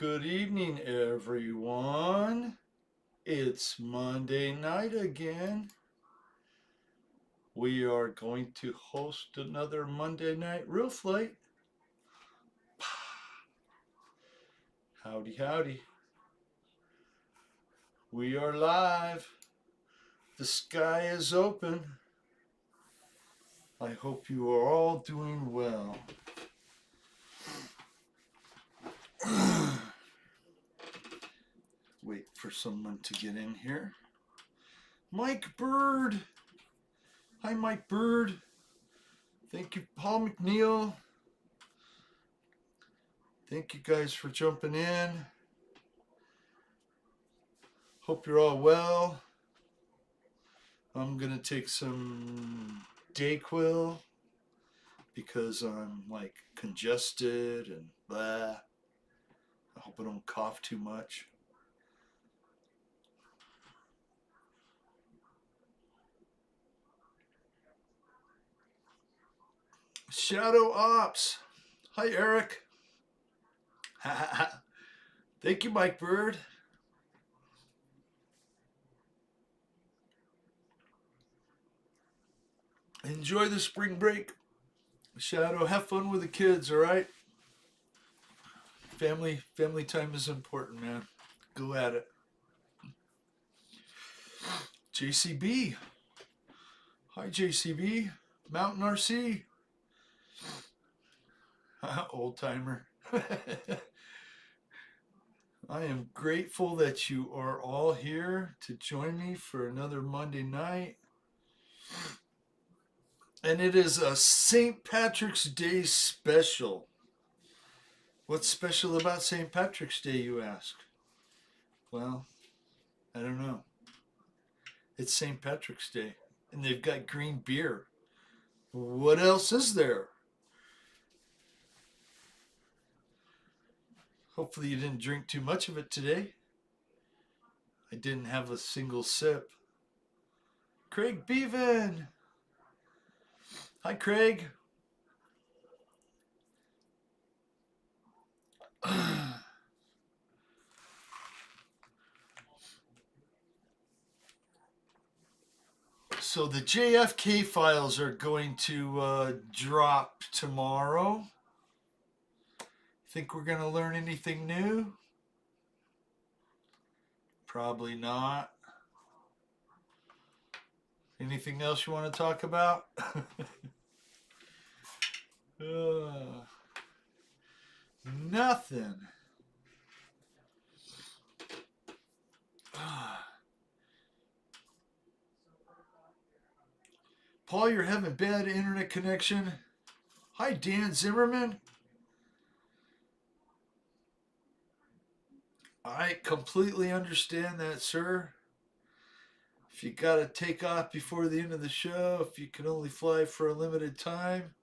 Good evening, everyone. It's Monday night again. We are going to host another Monday Night Real Flight. Howdy, howdy. We are live. The sky is open. I hope you are all doing well. Wait for someone to get in here. Mike Bird. Hi, Mike Bird. Thank you, Paul McNeil. Thank you guys for jumping in. Hope you're all well. I'm going to take some Dayquil because I'm like congested and blah. I hope I don't cough too much. Shadow Ops. Hi, Eric. Thank you, Mike Bird. Enjoy the spring break. Shadow, have fun with the kids, all right? Family time is important, man. Go at it. JCB. Hi, JCB. Mountain RC. Old timer. I am grateful that you are all here to join me for another Monday night. And it is a St. Patrick's Day special. What's special about St. Patrick's Day, you ask? Well, I don't know. It's St. Patrick's Day, and they've got green beer. What else is there? Hopefully you didn't drink too much of it today. I didn't have a single sip. Craig Bevan. Hi, Craig. So the JFK files are going to drop tomorrow. Think we're going to learn anything new? Probably not. Anything else you want to talk about? Nothing. Paul, you're having bad internet connection. Hi, Dan Zimmerman. I completely understand that, sir. If you gotta take off before the end of the show, if you can only fly for a limited time,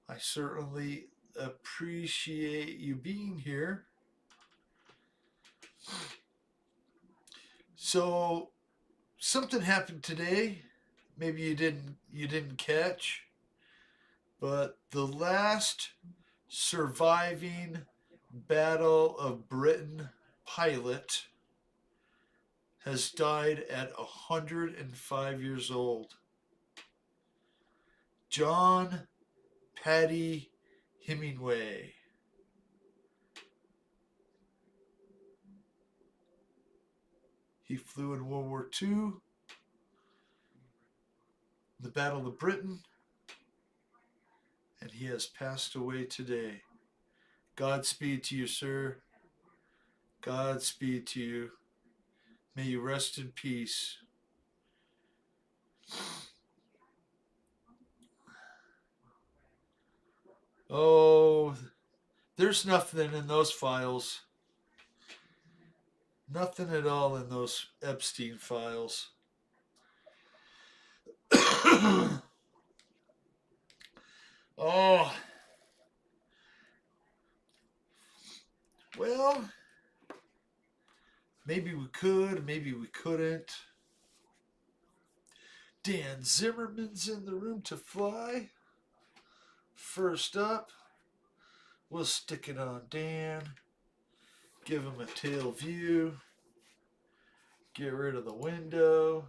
I certainly appreciate you being here. So, something happened today. Maybe you didn't catch, but the last surviving Battle of Britain pilot has died at 105 years old. John Paddy Hemingway. He flew in World War II, the Battle of Britain, and he has passed away today. Godspeed to you, sir. Godspeed to you. May you rest in peace. Oh, there's nothing in those files. Nothing at all in those Epstein files. Oh, well, maybe we could, maybe we couldn't. Dan Zimmerman's in the room to fly. First up, we'll stick it on Dan. Give him a tail view. Get rid of the window.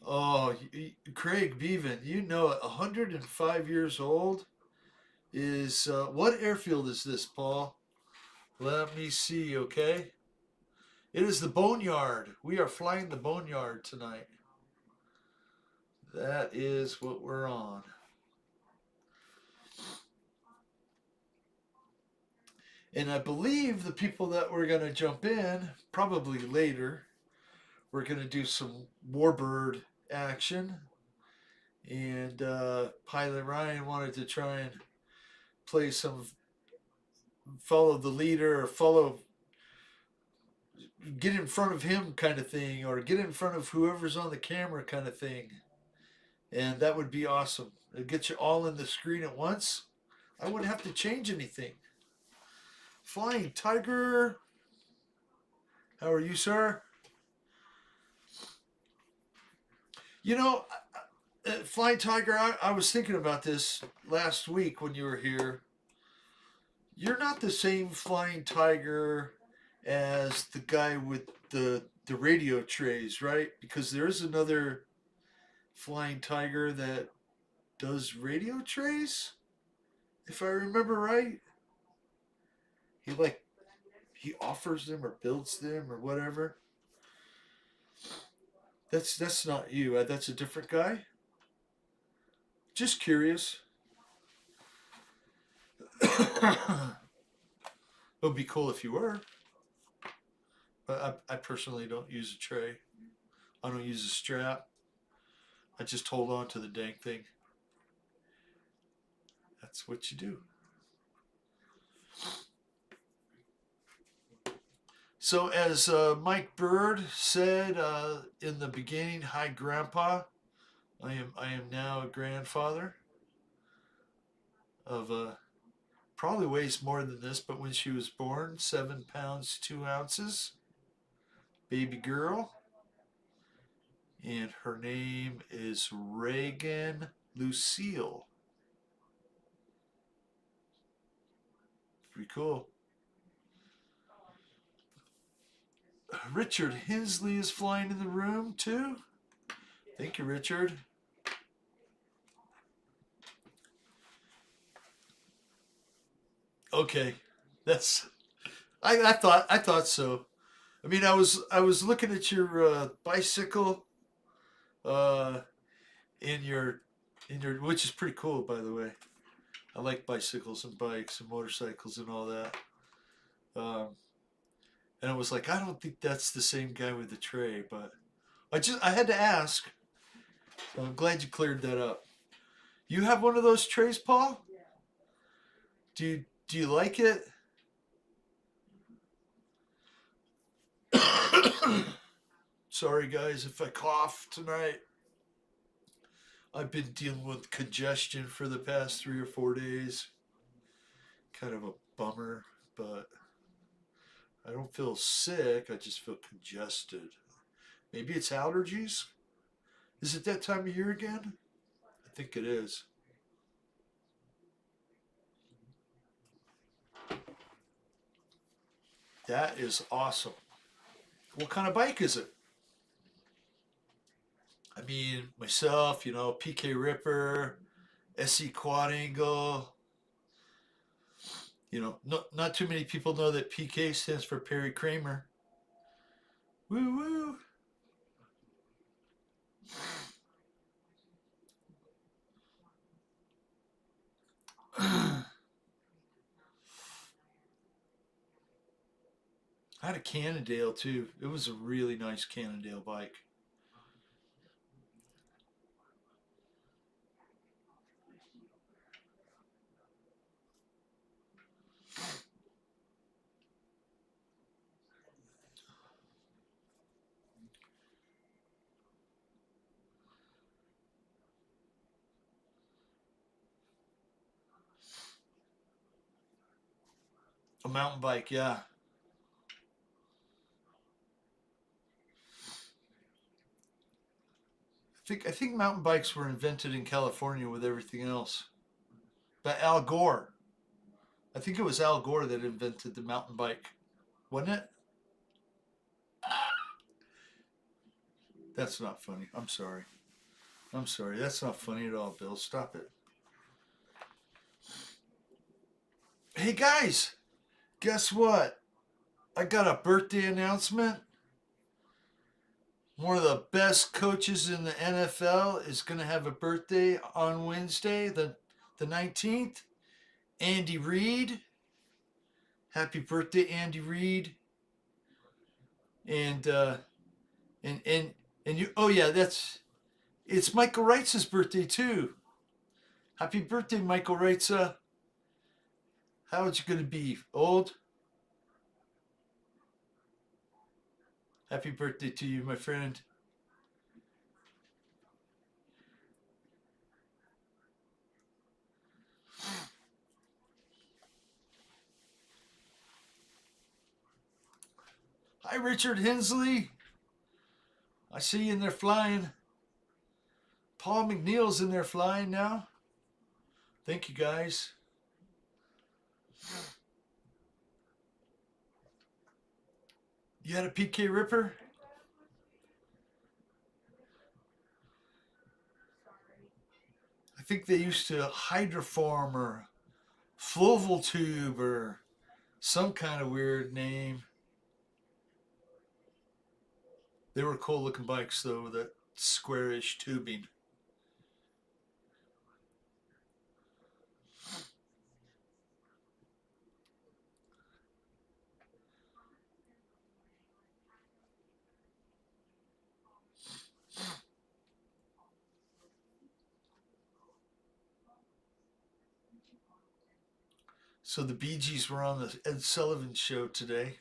Oh, Craig Bevan, you know it. 105 years old is. What airfield is this, Paul? Let me see, okay? It is the Boneyard. We are flying the Boneyard tonight. That is what we're on. And I believe the people that we're going to jump in, probably later, we're going to do some Warbird action. And Pilot Ryan wanted to try and play some follow the leader or get in front of him kind of thing, or get in front of whoever's on the camera kind of thing. And that would be awesome. It'd get you all in the screen at once. I wouldn't have to change anything. Flying Tiger. How are you, sir? You know, Flying Tiger, I was thinking about this last week when you were here. You're not the same Flying Tiger as the guy with the radio trays, right? Because there is another Flying Tiger that does radio trays, if I remember right. He offers them or builds them or whatever. That's not you. That's a different guy. Just curious. It would be cool if you were. But I personally don't use a tray. I don't use a strap. I just hold on to the dang thing. That's what you do. So as Mike Bird said in the beginning, hi Grandpa. I am now a grandfather of probably weighs more than this, but when she was born, 7 pounds 2 ounces, baby girl, and her name is Reagan Lucille. Pretty cool. Richard Hensley is flying in the room too. Thank you, Richard. Okay, that's. I thought so. I mean, I was looking at your bicycle, uh, in your which is pretty cool, by the way. I like bicycles and bikes and motorcycles and all that. Um, and I was like, I don't think that's the same guy with the tray, but I had to ask. So I'm glad you cleared that up. You have one of those trays, Paul? Do you like it? Sorry guys if I cough tonight. I've been dealing with congestion for the past 3 or 4 days. Kind of a bummer, but I don't feel sick. I just feel congested. Maybe it's allergies? Is it that time of year again? I think it is. That is awesome. What kind of bike is it? I mean, myself, PK Ripper, SE Quad Angle. Not too many people know that PK stands for Perry Kramer. Woo woo. I had a Cannondale too. It was a really nice Cannondale bike. A mountain bike, yeah. I think mountain bikes were invented in California with everything else. By Al Gore. I think it was Al Gore that invented the mountain bike, wasn't it? That's not funny. I'm sorry. I'm sorry. That's not funny at all, Bill. Stop it. Hey guys, guess what? I got a birthday announcement. One of the best coaches in the NFL is going to have a birthday on Wednesday, the 19th. Andy Reid. Happy birthday, Andy Reid. And and and and you. Oh yeah, it's Michael Wright's birthday too. Happy birthday, Michael Wright. How old you gonna be? Old? Happy birthday to you, my friend. Hi, Richard Hensley. I see you in there flying. Paul McNeil's in there flying now. Thank you, guys. You had a PK Ripper? I think they used to hydroform or floval tube or some kind of weird name. They were cool looking bikes though, with that squarish tubing. So the Bee Gees were on the Ed Sullivan show today,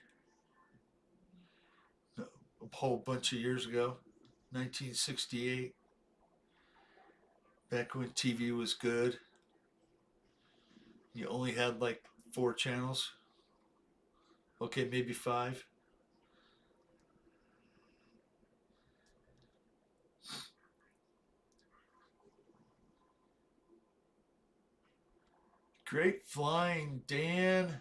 a whole bunch of years ago, 1968, back when TV was good. You only had like 4 channels. Okay, maybe 5. Great flying, Dan.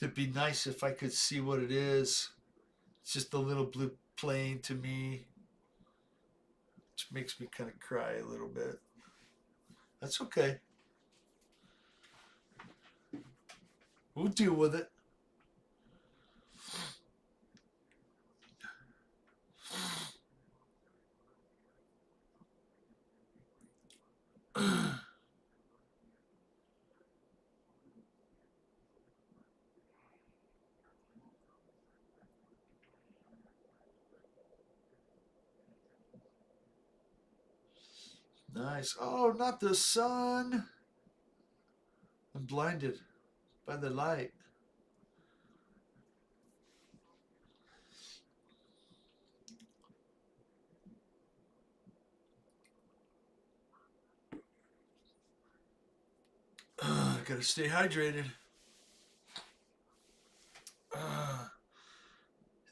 It'd be nice if I could see what it is. It's just a little blue plane to me, which makes me kind of cry a little bit. That's okay. We'll deal with it. Nice. Oh, not the sun. I'm blinded by the light. Gotta stay hydrated.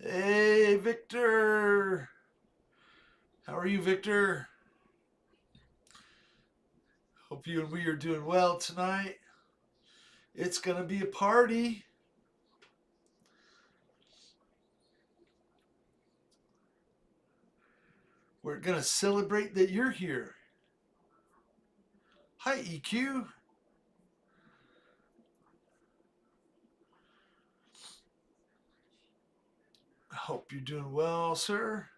Hey, Victor. How are you, Victor? Hope you and we are doing well tonight. It's gonna be a party. We're gonna celebrate that you're here. Hi, EQ. I hope you're doing well, sir.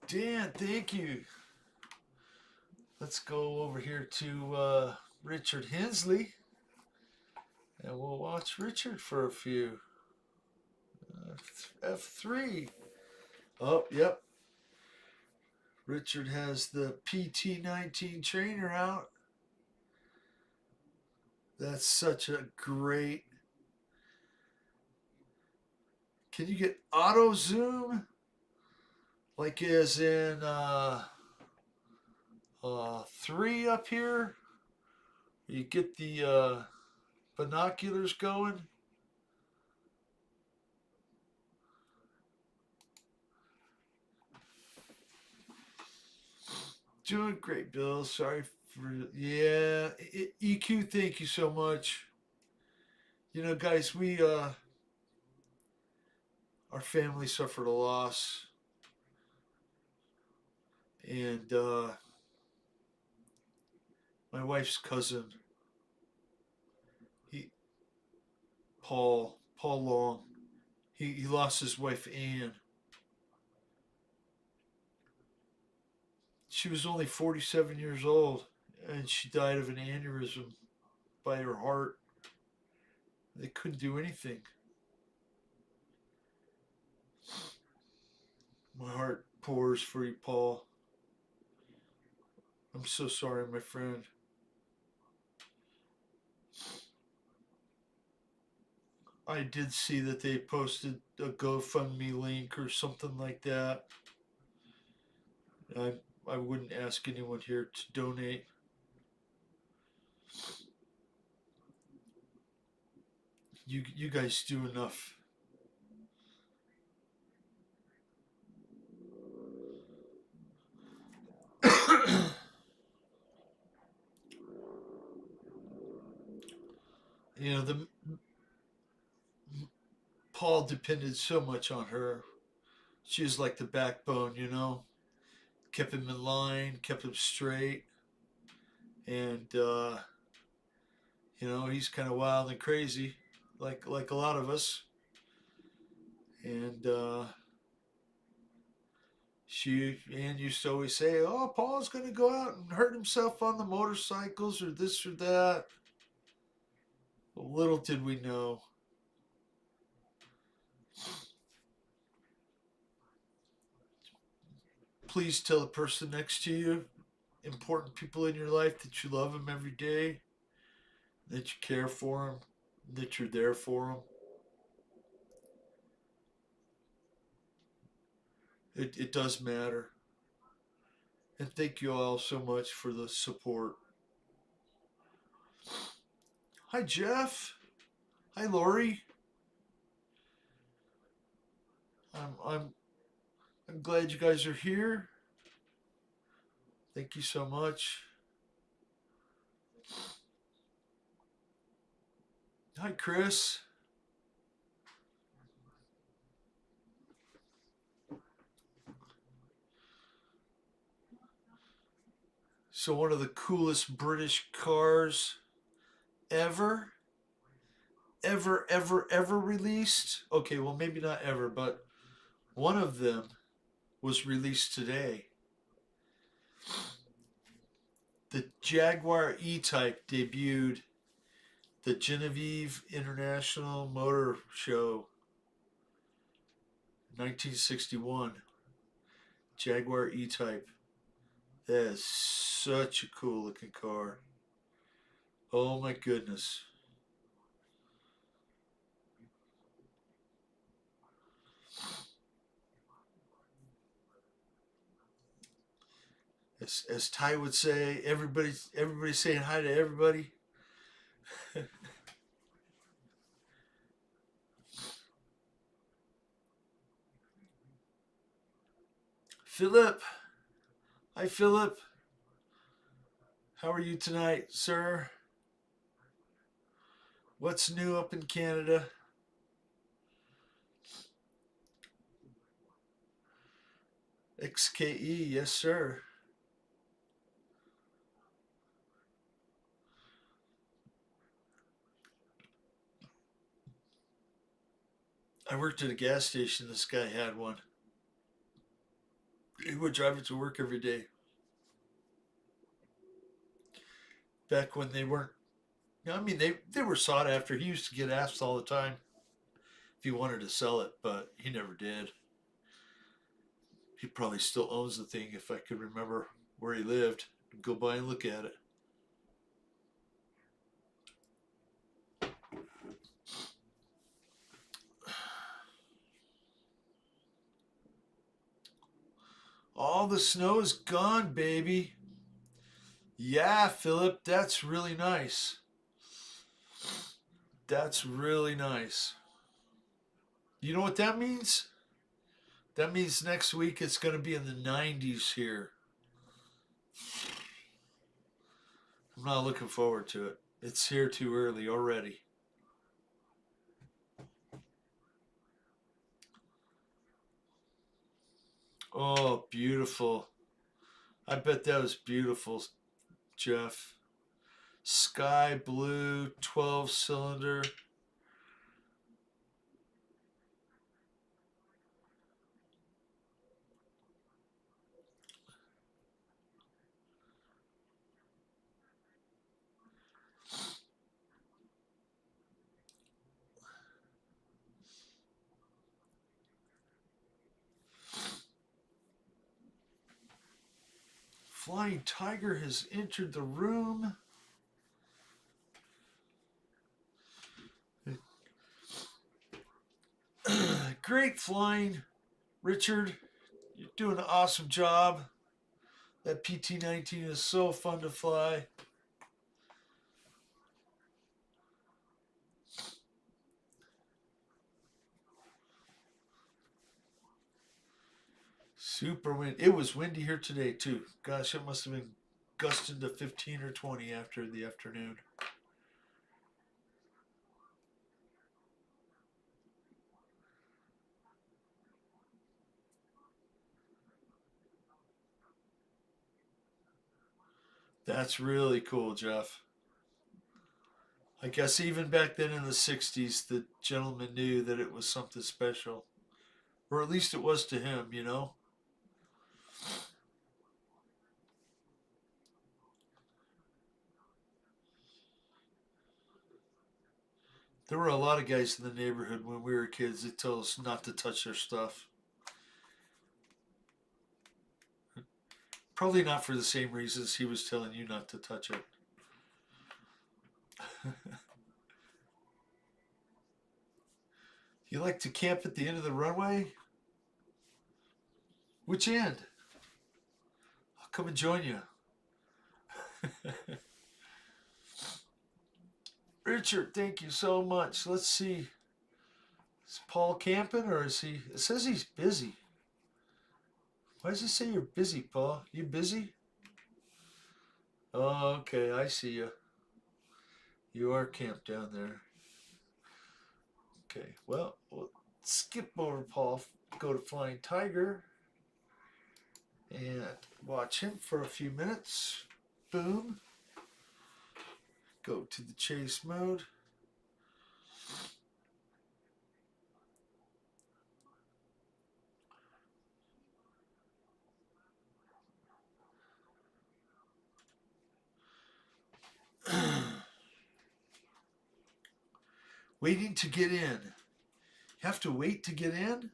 Dan, thank you. Let's go over here to Richard Hensley and we'll watch Richard for a few. F3. Oh, yep. Richard has the PT19 trainer out. That's such a great. Can you get auto zoom? like as in 3 up here. You get the binoculars going. Doing great, Bill. Sorry for EQ. Thank you so much. You know, guys, we our family suffered a loss, and my wife's cousin, he Paul Long, he lost his wife Anne. She was only 47 years old, and she died of an aneurysm by her heart. They couldn't do anything. My heart pours for you, Paul. I'm so sorry, my friend. I did see that they posted a GoFundMe link or something like that. I wouldn't ask anyone here to donate. You guys do enough. You know, the Paul depended so much on her. She was like the backbone, you know. Kept him in line, kept him straight, and you know he's kind of wild and crazy, like a lot of us. And Anne used to always say, "Oh, Paul's gonna go out and hurt himself on the motorcycles or this or that." Well, little did we know. Please tell the person next to you, important people in your life, that you love them every day, that you care for them, that you're there for them. It does matter. And thank you all so much for the support. Hi, Jeff. Hi, Lori. I'm I'm I'm glad you guys are here. Thank you so much. Hi, Chris. So one of the coolest British cars ever, ever released. Okay, well maybe not ever, but one of them was released today. The Jaguar E-Type debuted the Genevieve International Motor Show 1961. Jaguar E-Type. That is such a cool looking car. Oh my goodness. As Ty would say, everybody's saying hi to everybody. Philip. Hi, Philip. How are you tonight, sir? What's new up in Canada? XKE, yes, sir. I worked at a gas station. This guy had one. He would drive it to work every day. Back when they weren't, I mean, they were sought after. He used to get asked all the time if he wanted to sell it, but he never did. He probably still owns the thing if I could remember where he lived. Go by and look at it. all the snow is gone, baby. Yeah, Philip, that's really nice. That's really nice. You know what that means? That means next week it's going to be in the 90s here. I'm not looking forward to it. It's here too early already. Oh, beautiful. I bet that was beautiful, Jeff. Sky blue 12 cylinder. Flying Tiger has entered the room. Great flying, Richard. You're doing an awesome job. That PT-19 is so fun to fly. Super wind. It was windy here today too. Gosh, it must have been gusting to 15 or 20 after the afternoon. That's really cool, Jeff. I guess even back then in the 60s, the gentleman knew that it was something special. Or at least it was to him, you know? There were a lot of guys in the neighborhood when we were kids that told us not to touch their stuff. Probably not for the same reasons he was telling you not to touch it. You like to camp at the end of the runway? Which end? I'll come and join you. Richard, thank you so much. Let's see. Is Paul camping or is he? It says he's busy. Why does it say you're busy, Paul? You busy? Oh, okay, I see you. You are camped down there. Okay, well, we'll skip over Paul, go to Flying Tiger, and watch him for a few minutes. Boom. Go to the chase mode. Waiting to get in. You have to wait to get in?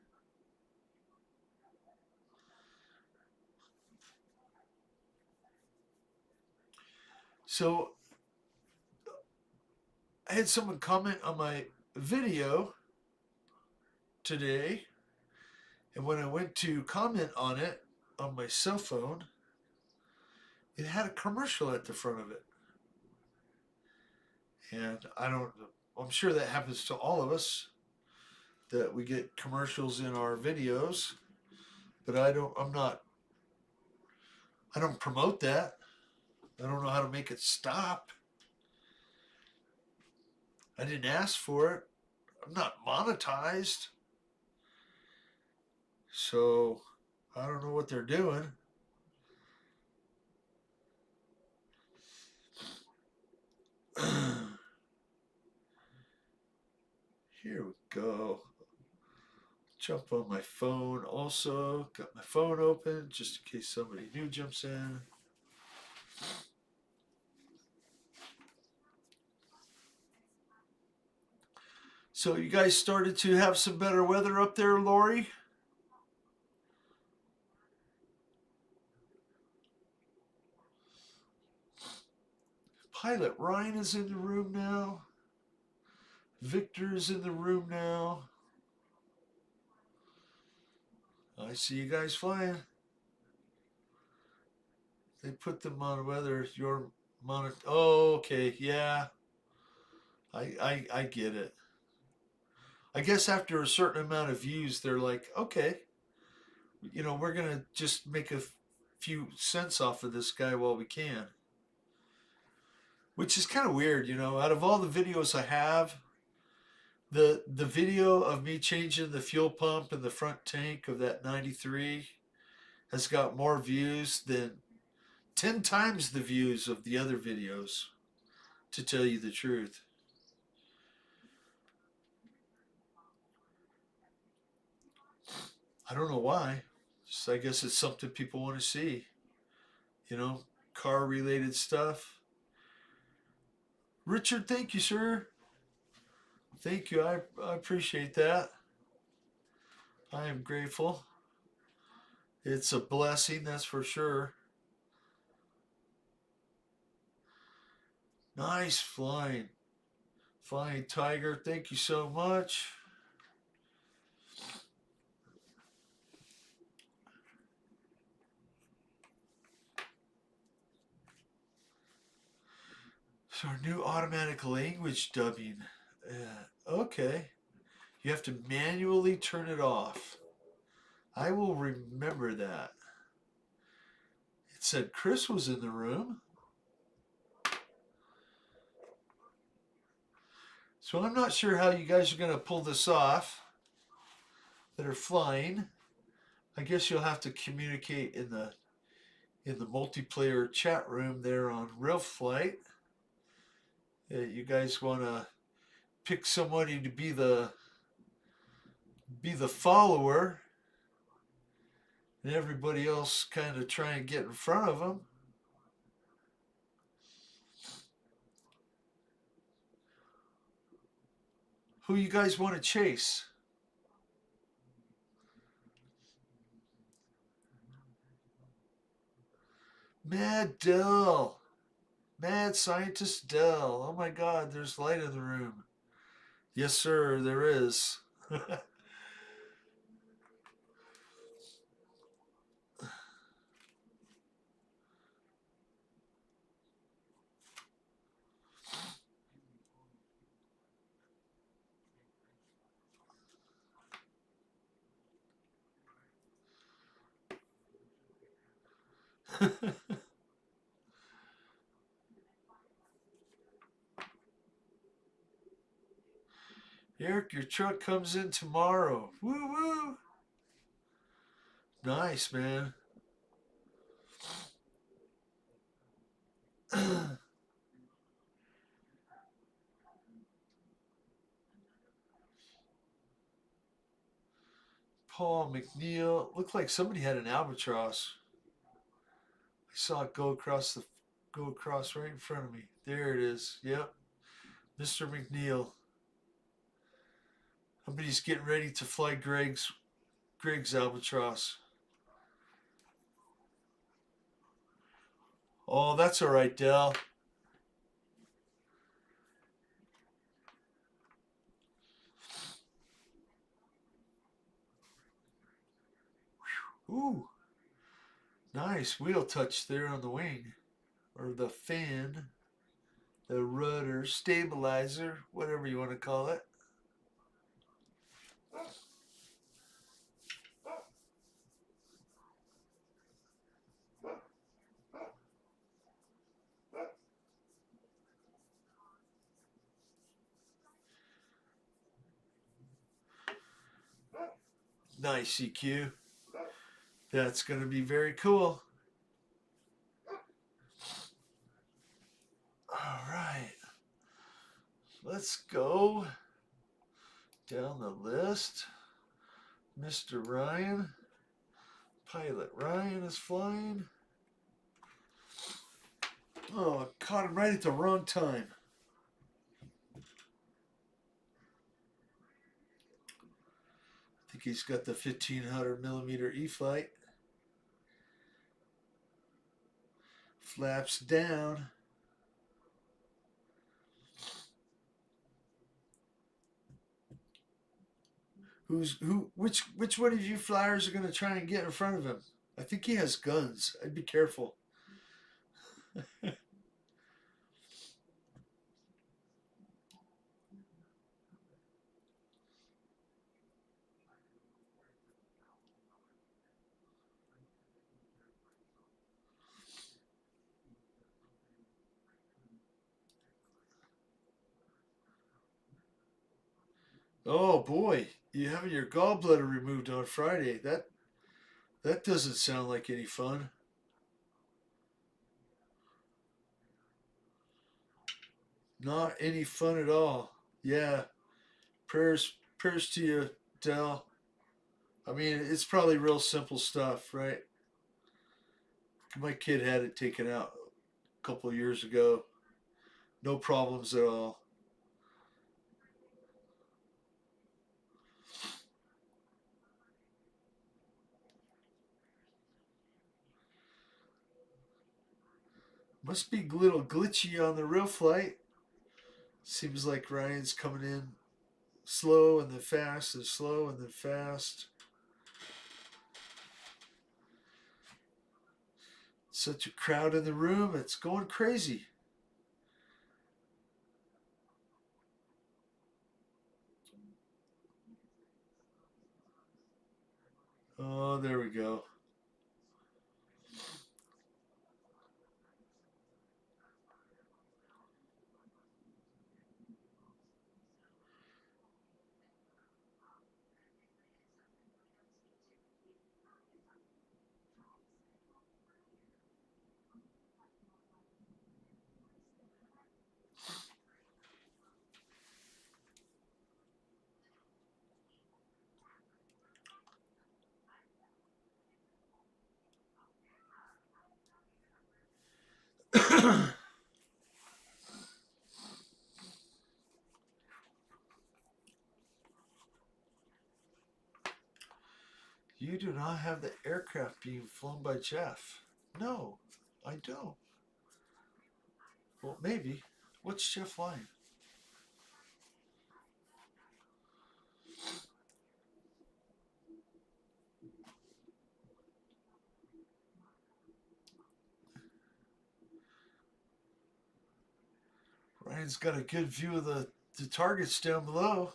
So I had someone comment on my video today, and when I went to comment on it on my cell phone, it had a commercial at the front of it. And I'm sure that happens to all of us, that we get commercials in our videos, but I don't promote that. I don't know how to make it stop. I didn't ask for it. I'm not monetized. So I don't know what they're doing. Here we go. Jump on my phone also. Got my phone open just in case somebody new jumps in. So you guys started to have some better weather up there, Lori? Pilot Ryan is in the room now. Victor is in the room now. I see you guys flying. They put them on whether your monitor. Oh, okay, yeah. I get it. I guess after a certain amount of views, they're like, okay, we're gonna just make a few cents off of this guy while we can. Which is kind of weird, Out of all the videos I have, the video of me changing the fuel pump in the front tank of that 93 has got more views than 10 times the views of the other videos, to tell you the truth. I don't know why. Just, I guess it's something people want to see. You know, car related stuff. Richard, thank you, sir. Thank you. I appreciate that. I am grateful. It's a blessing, that's for sure. Nice flying. Flying Tiger, thank you so much. So, our new automatic language dubbing. Okay. You have to manually turn it off. I will remember that. It said Chris was in the room. So I'm not sure how you guys are going to pull this off that are flying. I guess you'll have to communicate in the multiplayer chat room there on Real Flight. You guys want to pick somebody to be the follower, and everybody else kind of try and get in front of them. Who you guys want to chase? Mad Dell. Mad Scientist Dell. Oh my god, there's light in the room. Yes, sir, there is. Eric, your truck comes in tomorrow. Woo woo. Nice, man. Paul McNeil. Looked like somebody had an albatross. I saw it go across right in front of me. There it is. Yep. Mr. McNeil. Somebody's getting ready to fly Greg's albatross. Oh, that's all right, Dell. Ooh, nice wheel touch there on the wing, or the fin, the rudder, stabilizer, whatever you want to call it. Nice, EQ. That's going to be very cool. All right. Let's go down the list. Mr. Ryan. Pilot Ryan is flying. Oh, I caught him right at the wrong time. I think he's got the 1500 millimeter E-flite. Flaps down. Which one of you flyers are going to try and get in front of him? I think he has guns. I'd be careful. Oh boy, you having your gallbladder removed on Friday. That doesn't sound like any fun. Not any fun at all. Yeah, prayers to you, Dell. I mean, it's probably real simple stuff, right? My kid had it taken out a couple of years ago. No problems at all. Must be a little glitchy on the real flight. Seems like Ryan's coming in slow and then fast and slow and then fast. Such a crowd in the room, it's going crazy. Oh, there we go. You do not have the aircraft being flown by Jeff. No, I don't. Well, maybe. What's Jeff flying? Ryan's got a good view of the targets down below.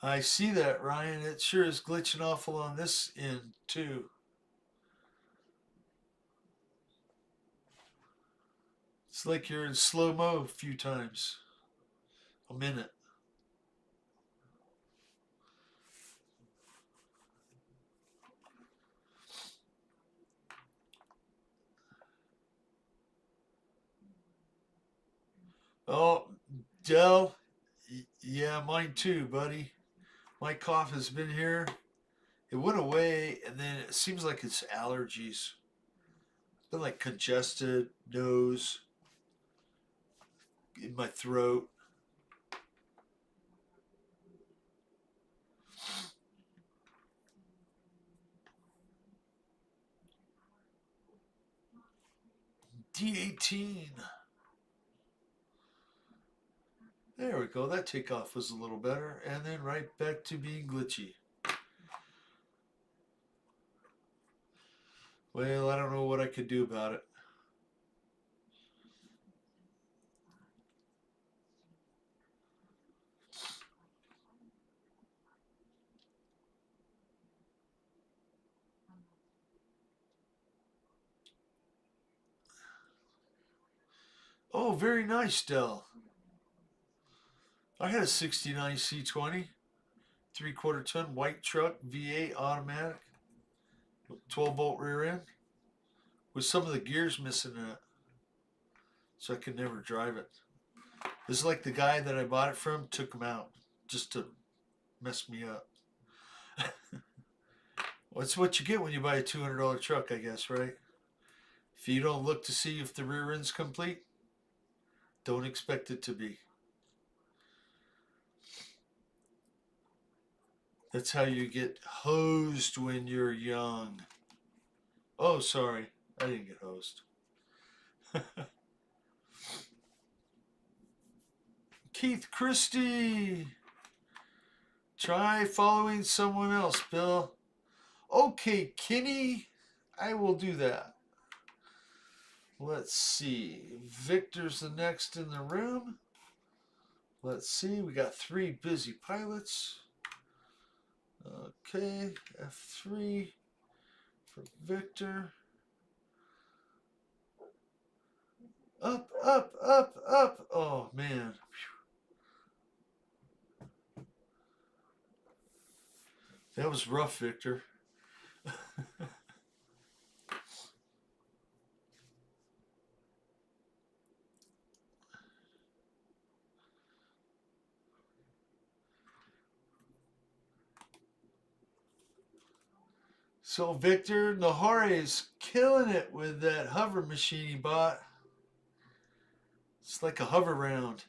I see that, Ryan. It sure is glitching awful on this end, too. It's like you're in slow mo a few times a minute. Oh, Dell. Yeah, mine too, buddy. My cough has been here. It went away, and then it seems like it's allergies. Been like congested nose in my throat. D18. There we go. That takeoff was a little better, and then right back to being glitchy. Well, I don't know what I could do about it. Oh, very nice, Dell. I had a 69 C20, 3/4 ton white truck, V8 automatic, 12-bolt rear end, with some of the gears missing in it, so I could never drive it. This is like the guy that I bought it from took them out just to mess me up. Well, it's what you get when you buy a $200 truck, I guess, right? If you don't look to see if the rear end's complete, don't expect it to be. That's how you get hosed when you're young. Oh, sorry. I didn't get hosed. Keith Christie. Try following someone else, Bill. Okay, Kenny, I will do that. Let's see. Victor's the next in the room. Let's see. We got 3 busy pilots. Okay, F3 for Victor. Up, up, up, up. Oh, man. That was rough, Victor. So Victor Nahare is killing it with that hover machine he bought. It's like a hover round.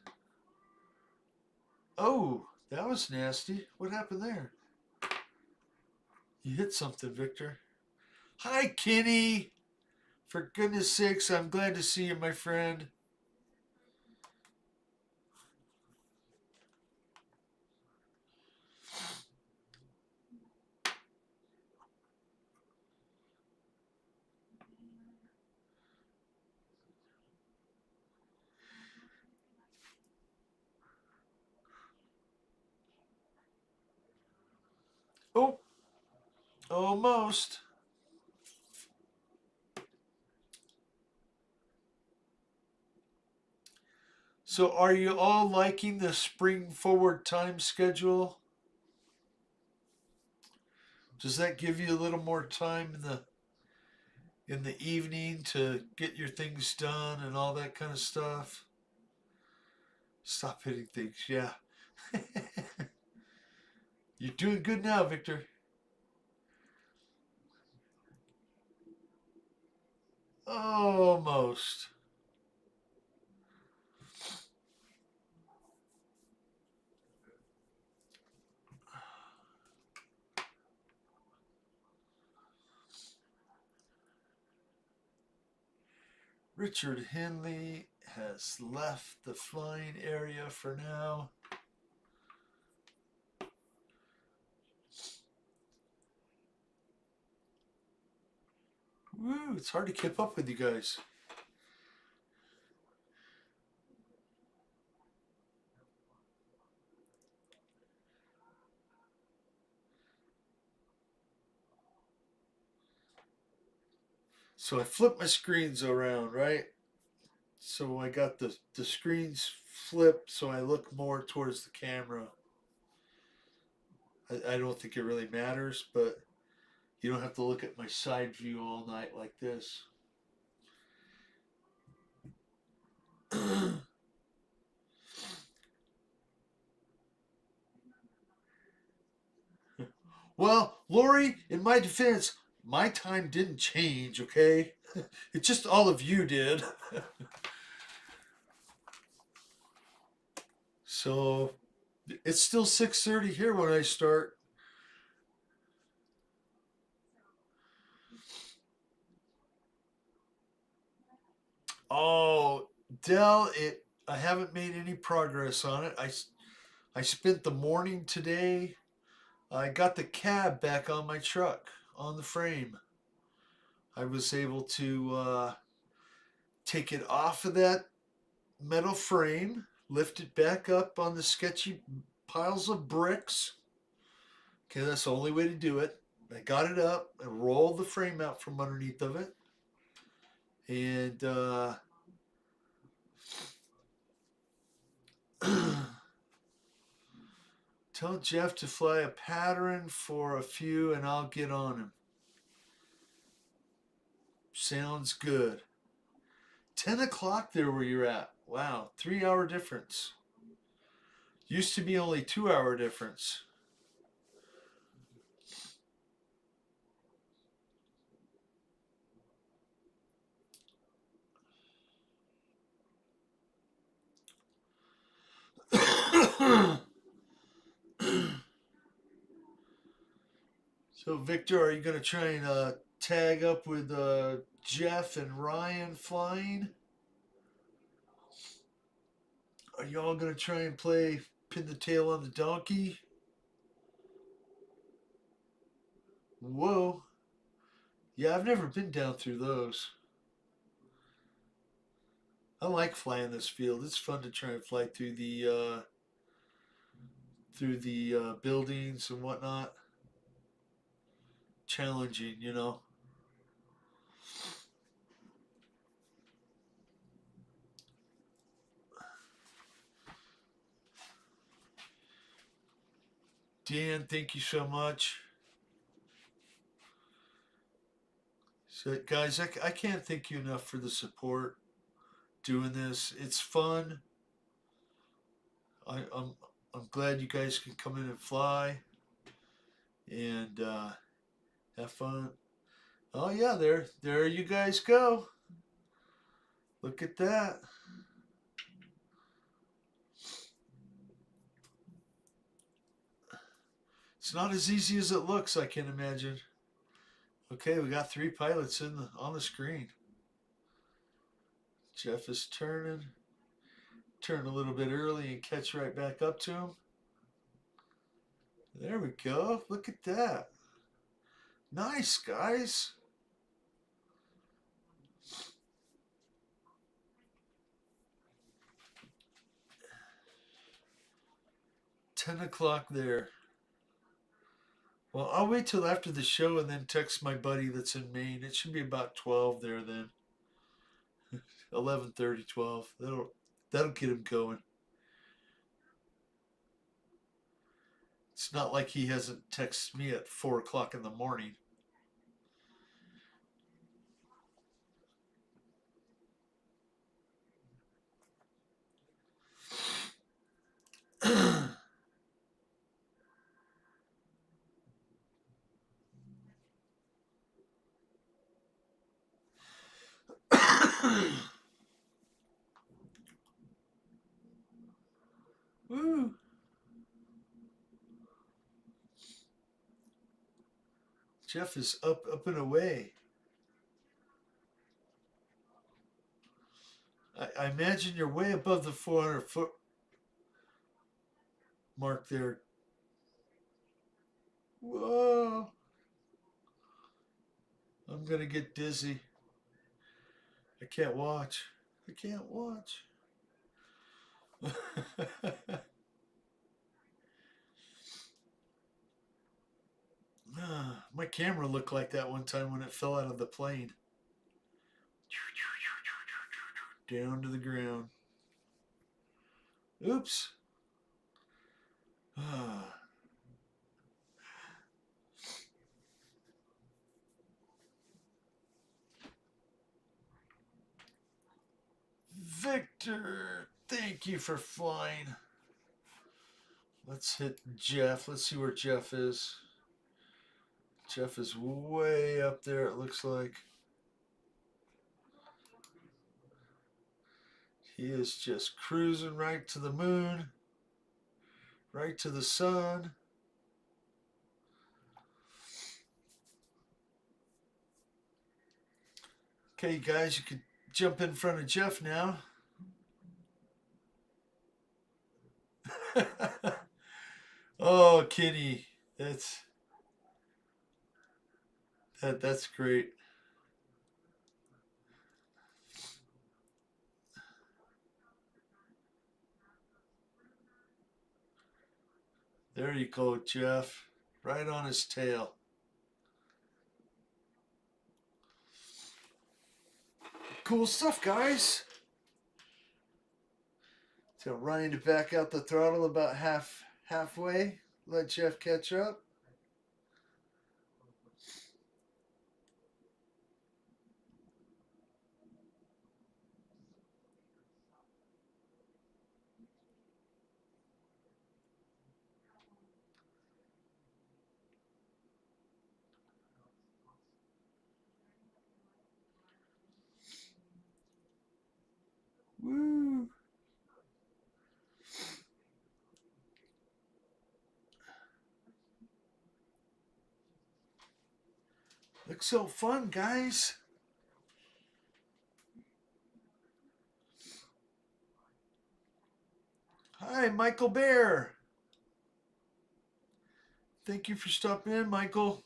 Oh, that was nasty. What happened there? You hit something, Victor. Hi, Kenny. For goodness sakes, I'm glad to see you, my friend. Oh, almost. So are you all liking the spring forward time schedule? Does that give you a little more time in the evening to get your things done and all that kind of stuff? Stop hitting things, yeah. You're doing good now, Victor. Almost. Richard Henley has left the flying area for now. Woo, it's hard to keep up with you guys. So I flip my screens around, right? So I got the screens flipped so I look more towards the camera. I don't think it really matters, but you don't have to look at my side view all night like this. Well, Lori, in my defense, my time didn't change, okay? It's just all of you did. So it's still 6:30 here when I start. Oh, Dell, I haven't made any progress on it. I spent the morning today. I got the cab back on my truck on the frame. I was able to take it off of that metal frame, lift it back up on the sketchy piles of bricks. Okay, that's the only way to do it. I got it up and rolled the frame out from underneath of it. And tell Jeff to fly a pattern for a few and I'll get on him. Sounds good. 10 o'clock there where you're at. Wow, 3 hour difference. Used to be only 2 hour difference. So, Victor, are you going to try and tag up with Jeff and Ryan flying? Are y'all going to try and play pin the tail on the donkey? Whoa. Yeah, I've never been down through those. I like flying this field. It's fun to try and fly through the buildings and whatnot. Challenging, you know. Dan, thank you so much. So, guys, I can't thank you enough for the support doing this. It's fun. I'm glad you guys can come in and fly and have fun. Oh yeah, there you guys go. Look at that. It's not as easy as it looks, I can imagine. Okay, we got 3 pilots on the screen. Jeff is turning. Turn a little bit early and catch right back up to him. There we go. Look at that. Nice, guys. $10 there. Well, I'll wait till after the show and then text my buddy that's in Maine. It should be about 12 there then. 11:30, 12. That'll get him going. It's not like he hasn't texted me at 4 o'clock in the morning. Woo. Jeff is up and away. I imagine you're way above the 400-foot mark there. Whoa. I'm going to get dizzy. I can't watch. I can't watch. My camera looked like that one time when it fell out of the plane. Down to the ground. Oops. Victor, thank you for flying. Let's hit Jeff. Let's see where Jeff is. Jeff is way up there, it looks like. He is just cruising right to the moon, right to the sun. Okay, guys, you can jump in front of Jeff now. Oh, Kenny, that's great. There you go, Jeff. Right on his tail. Cool stuff, guys. So Ryan to back out the throttle about halfway. Let Jeff catch up. Woo! Looks so fun, guys. Hi, Michael Bear. Thank you for stopping in, Michael.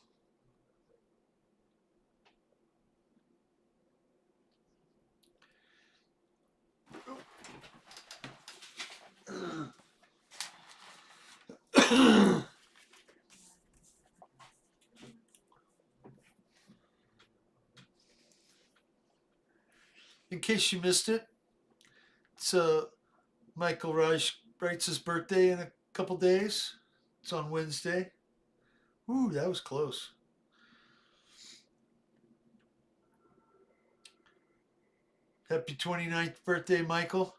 case you missed it, it's Michael Wright's birthday in a couple days. It's on Wednesday. Ooh, that was close. Happy 29th birthday, Michael.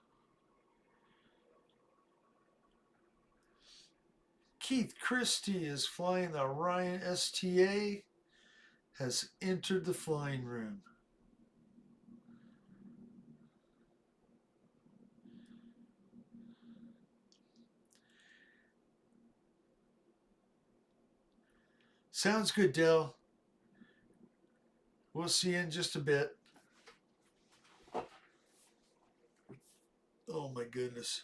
Keith Christie is flying the Ryan STA, has entered the flying room. Sounds good, Dell. We'll see you in just a bit. Oh my goodness.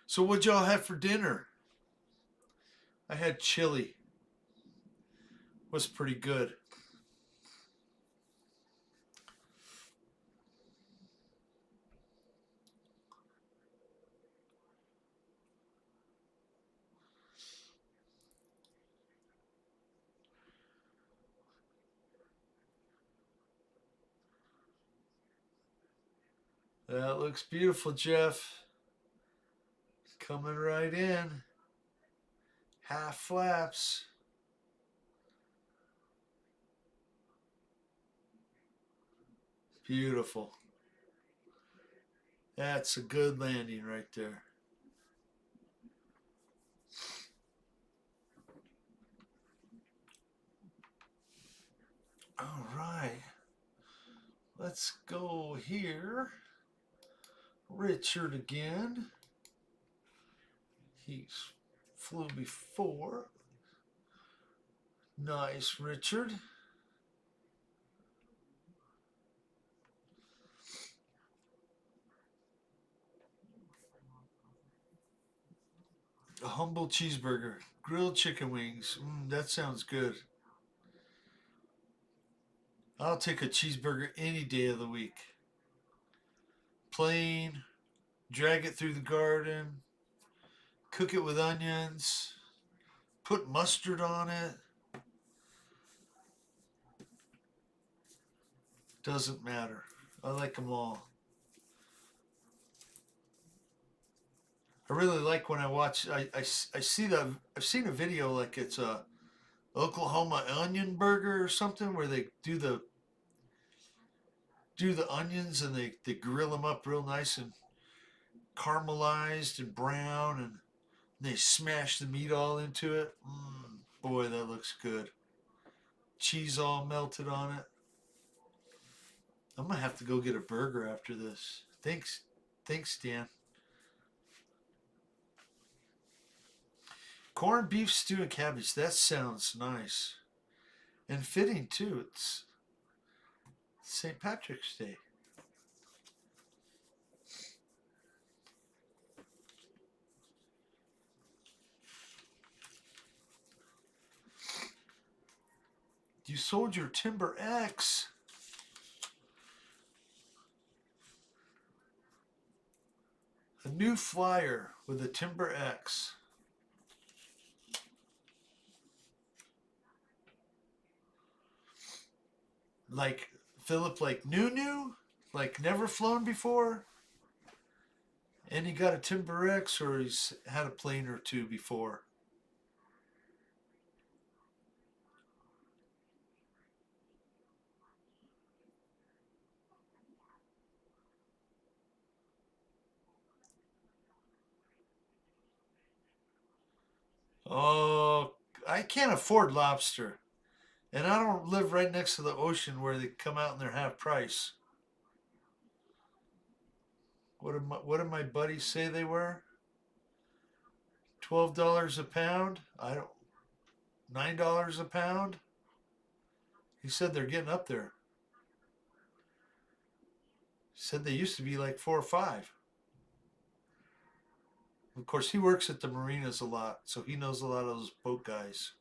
So what'd y'all have for dinner? I had chili. Was pretty good. That looks beautiful, Jeff. Coming right in. Half flaps. Beautiful. That's a good landing right there. All right. Let's go here. Richard again. He's flew before. Nice, Richard. A humble cheeseburger. Grilled chicken wings. That sounds good. I'll take a cheeseburger any day of the week. Plain, drag it through the garden, cook it with onions, put mustard on it. Doesn't matter. I like them all. I really like when I watch. I see the. I've seen a video like it's a Oklahoma onion burger or something where they do the onions and they grill them up real nice and caramelized and brown and they smash the meat all into it. Boy, that looks good. Cheese all melted on it. I'm gonna have to go get a burger after this. Thanks, Dan. Corned beef stew and cabbage. That sounds nice and fitting too. It's St. Patrick's Day. You sold your Timber X. A new flyer with a Timber X. Like Philip, like new, like never flown before. And he got a Timber X, or he's had a plane or two before. Oh, I can't afford lobster. And I don't live right next to the ocean where they come out and they're half price. What did my buddies say they were? $12 a pound? I don't. $9 a pound? He said they're getting up there. He said they used to be like 4 or 5. Of course, he works at the marinas a lot, so he knows a lot of those boat guys.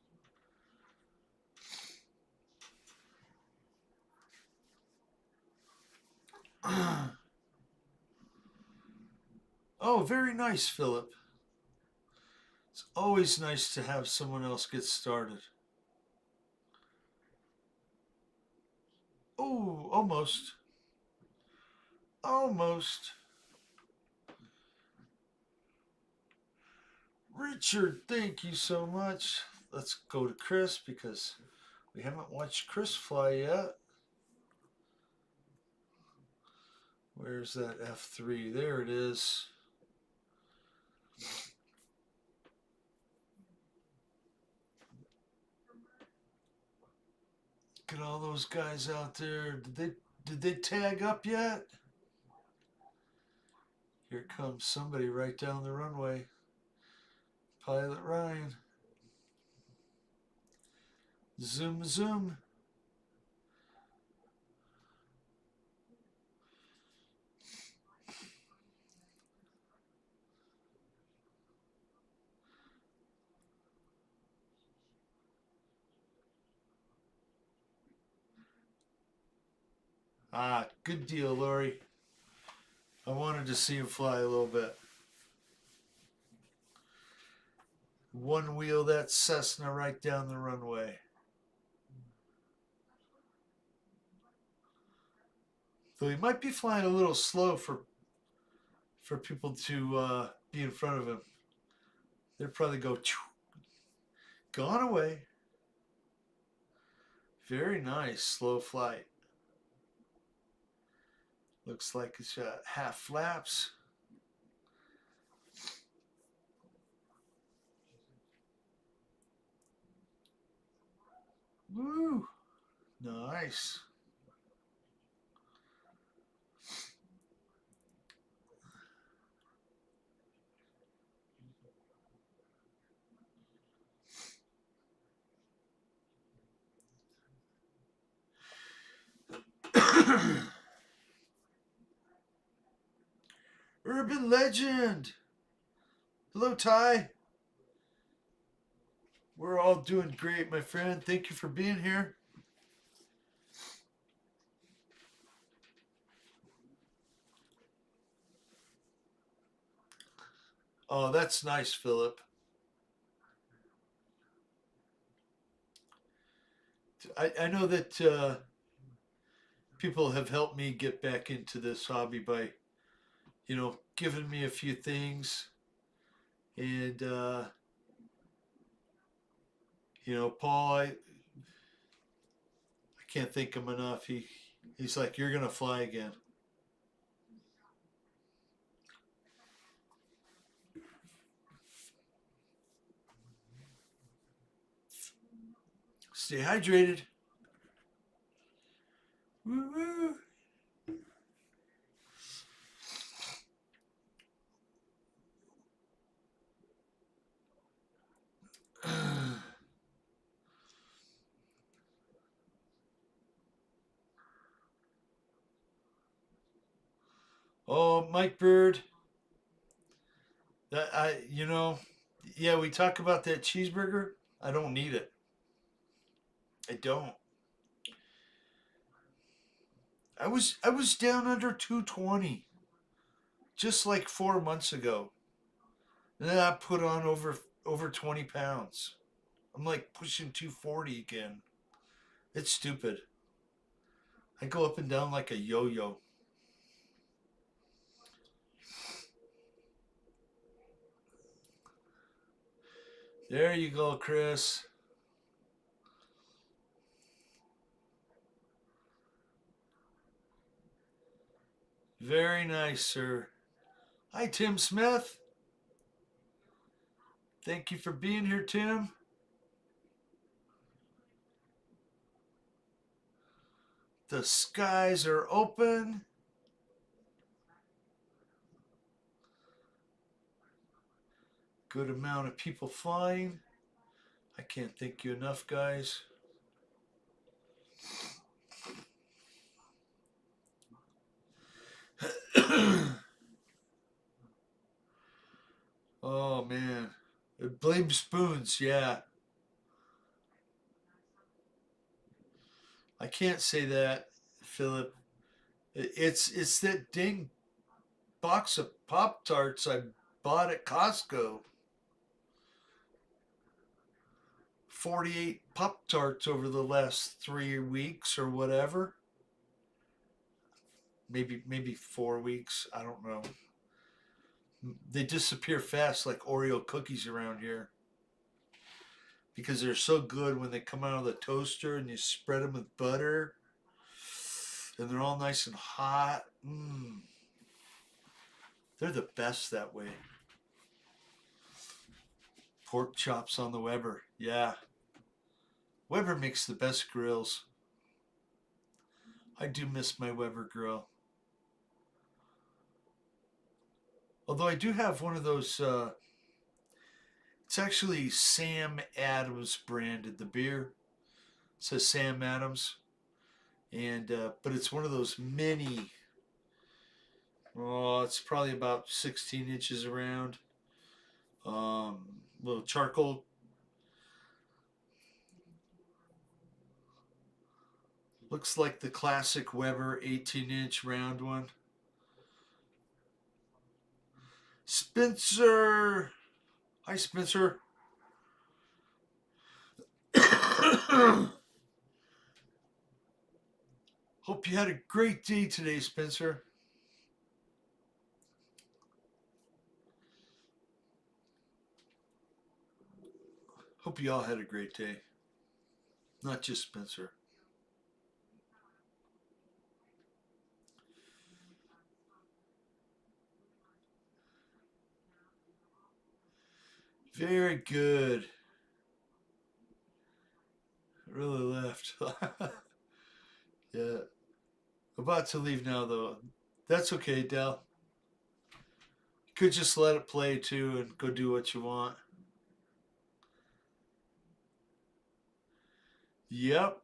Oh, very nice, Philip. It's always nice to have someone else get started. Oh, almost. Almost. Richard, thank you so much. Let's go to Chris because we haven't watched Chris fly yet. Where's that F3? There it is. Look at all those guys out there. Did they tag up yet? Here comes somebody right down the runway. Pilot Ryan. Zoom, zoom. Ah, good deal, Lori. I wanted to see him fly a little bit. One wheel that Cessna right down the runway. Though he might be flying a little slow for people to be in front of him. They'd probably go, gone away. Very nice, slow flight. Looks like it's half flaps. Woo! Nice. Urban Legend. Hello, Ty. We're all doing great, my friend. Thank you for being here. Oh, that's nice, Philip. I know that people have helped me get back into this hobby by, giving me a few things. And, Paul, I can't thank him enough. He's like, you're going to fly again. Stay hydrated. Woo woo. Oh, Mike Bird. Yeah, we talk about that cheeseburger. I don't need it. I don't. I was down under 220 just like 4 months ago. And then I put on over 20 pounds. I'm like pushing 240 again. It's stupid. I go up and down like a yo-yo. There you go, Chris. Very nice, sir. Hi, Tim Smith. Thank you for being here, Tim. The skies are open. Good amount of people flying. I can't thank you enough, guys. Oh, man. Blame spoons, yeah. I can't say that, Philip. It's that dang box of Pop Tarts I bought at Costco. 48 Pop Tarts over the last 3 weeks or whatever. Maybe 4 weeks. I don't know. They disappear fast like Oreo cookies around here because they're so good when they come out of the toaster and you spread them with butter and they're all nice and hot. They're the best that way. Pork chops on the Weber. Yeah. Weber makes the best grills. I do miss my Weber grill. Although I do have one of those, it's actually Sam Adams branded, the beer. It says Sam Adams. And, but it's one of those mini, it's probably about 16 inches around. Little charcoal. Looks like the classic Weber 18-inch round one. Spencer! Hi, Spencer. Hope you had a great day today, Spencer. Hope you all had a great day. Not just Spencer. Very good. Really left. Yeah. About to leave now, though. That's okay, Dell. You could just let it play, too, and go do what you want. Yep.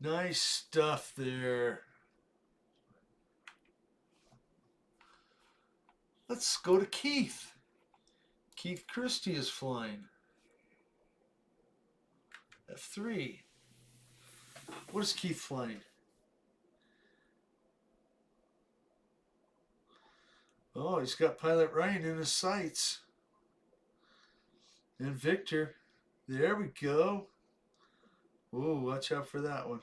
Nice stuff there. Let's go to Keith. Keith Christie is flying. F3. What is Keith flying? Oh, he's got Pilot Ryan in his sights. And Victor. There we go. Ooh, watch out for that one.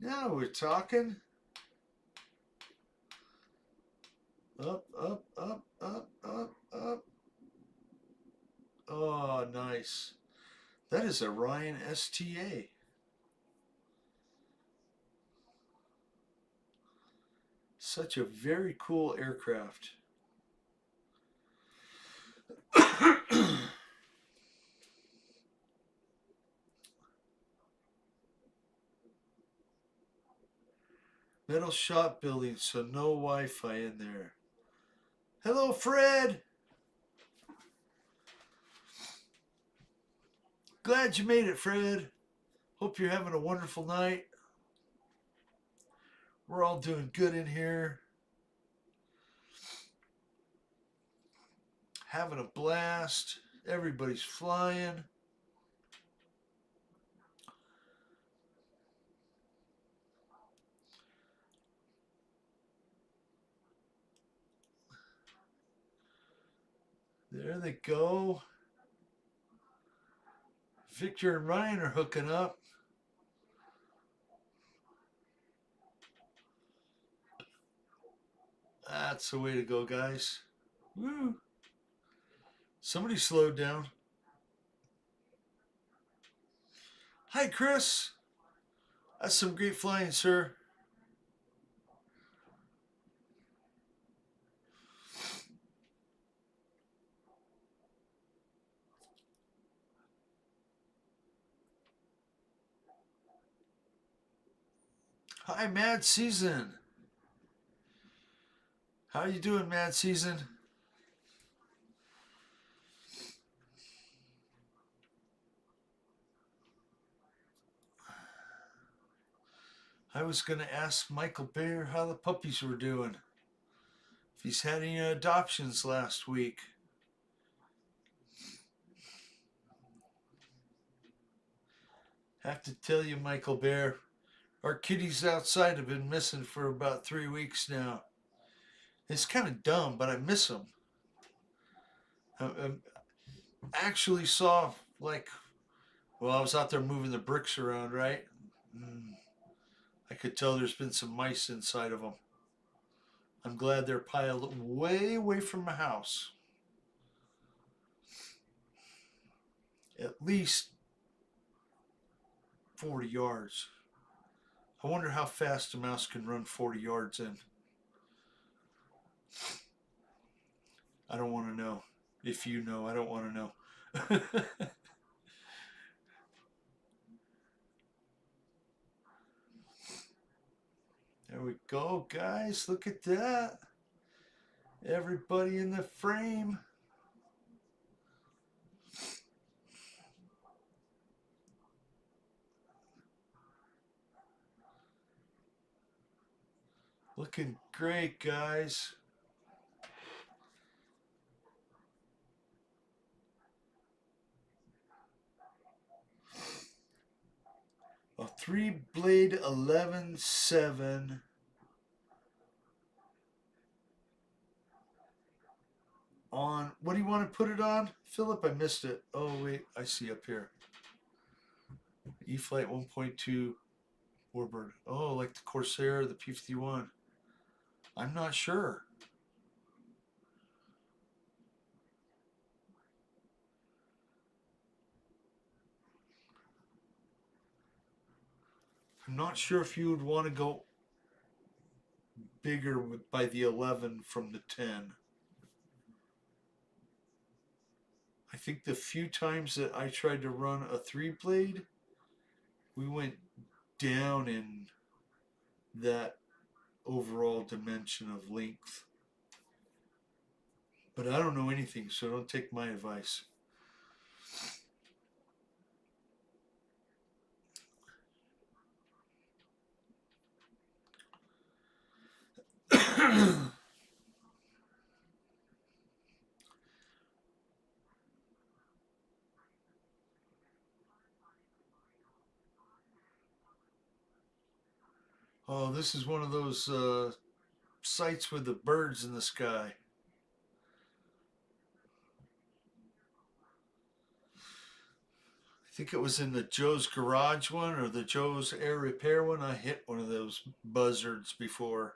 Now we're talking. Up, up, up, up, up, up. Oh, nice. That is a Ryan STA. Such a very cool aircraft. Metal shop building, so no Wi-Fi in there. Hello, Fred. Glad you made it, Fred. Hope you're having a wonderful night. We're all doing good in here. Having a blast. Everybody's flying. There they go. Victor and Ryan are hooking up. That's the way to go, guys. Woo. Somebody slowed down. Hi, Chris. That's some great flying, sir. Hi, Mad Season. How you doing, Mad Season? I was going to ask Michael Bear how the puppies were doing. If he's had any adoptions last week. Have to tell you, Michael Bear, our kitties outside have been missing for about 3 weeks now. It's kind of dumb, but I miss them. I actually saw, like, well, I was out there moving the bricks around, right? I could tell there's been some mice inside of them. I'm glad they're piled way away from my house. At least 40 yards. I wonder how fast a mouse can run 40 yards in. I don't want to know. If you know, I don't want to know. There we go, guys. Look at that. Everybody in the frame. Looking great, guys. A 3-blade 11-7. On, what do you want to put it on, Philip? I missed it. Oh, wait, I see up here. E-flite 1.2 Warbird. Oh, like the Corsair, the P-51. I'm not sure. I'm not sure if you would want to go bigger by the 11 from the 10. I think the few times that I tried to run a 3-blade, we went down in that overall dimension of length. But I don't know anything, so don't take my advice. Oh, this is one of those sites with the birds in the sky. I think it was in the Joe's Garage one or the Joe's Air Repair one. I hit one of those buzzards before.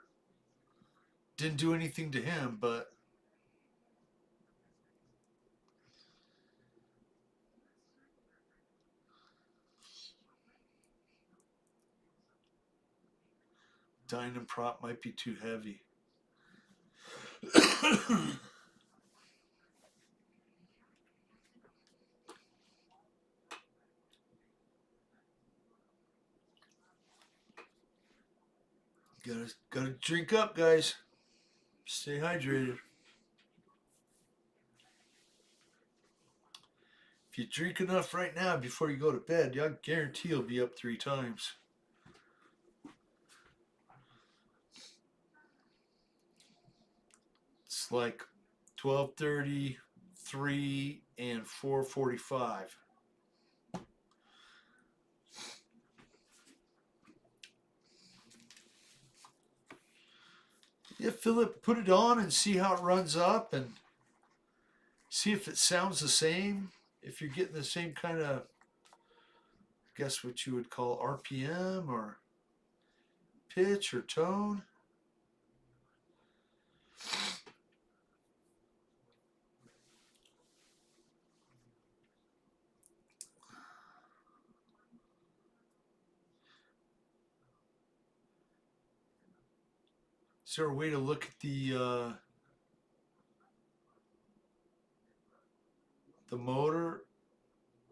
Didn't do anything to him, but Dynaprop might be too heavy. Gotta drink up, guys. Stay hydrated. If you drink enough right now before you go to bed, I guarantee you'll be up 3 times. It's like 12:30, 3, and 4:45. Yeah, Philip, put it on and see how it runs up and see if it sounds the same. If you're getting the same kind of, I guess what you would call RPM or pitch or tone. Is there a way to look at the motor,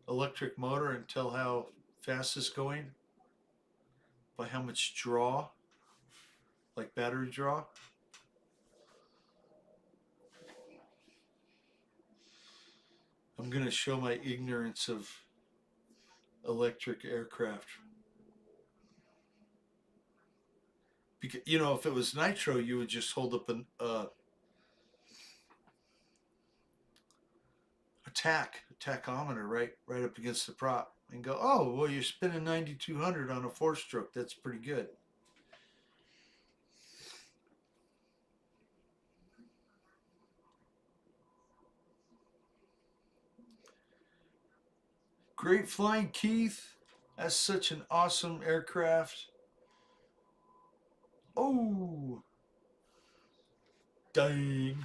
electric motor, and tell how fast it's going by how much draw, like battery draw? I'm going to show my ignorance of electric aircraft. Because if it was nitro, you would just hold up a tachometer right up against the prop and go, oh well, you're spinning 9,200 on a 4-stroke. That's pretty good. Great flying, Keith. That's such an awesome aircraft. Oh, dang.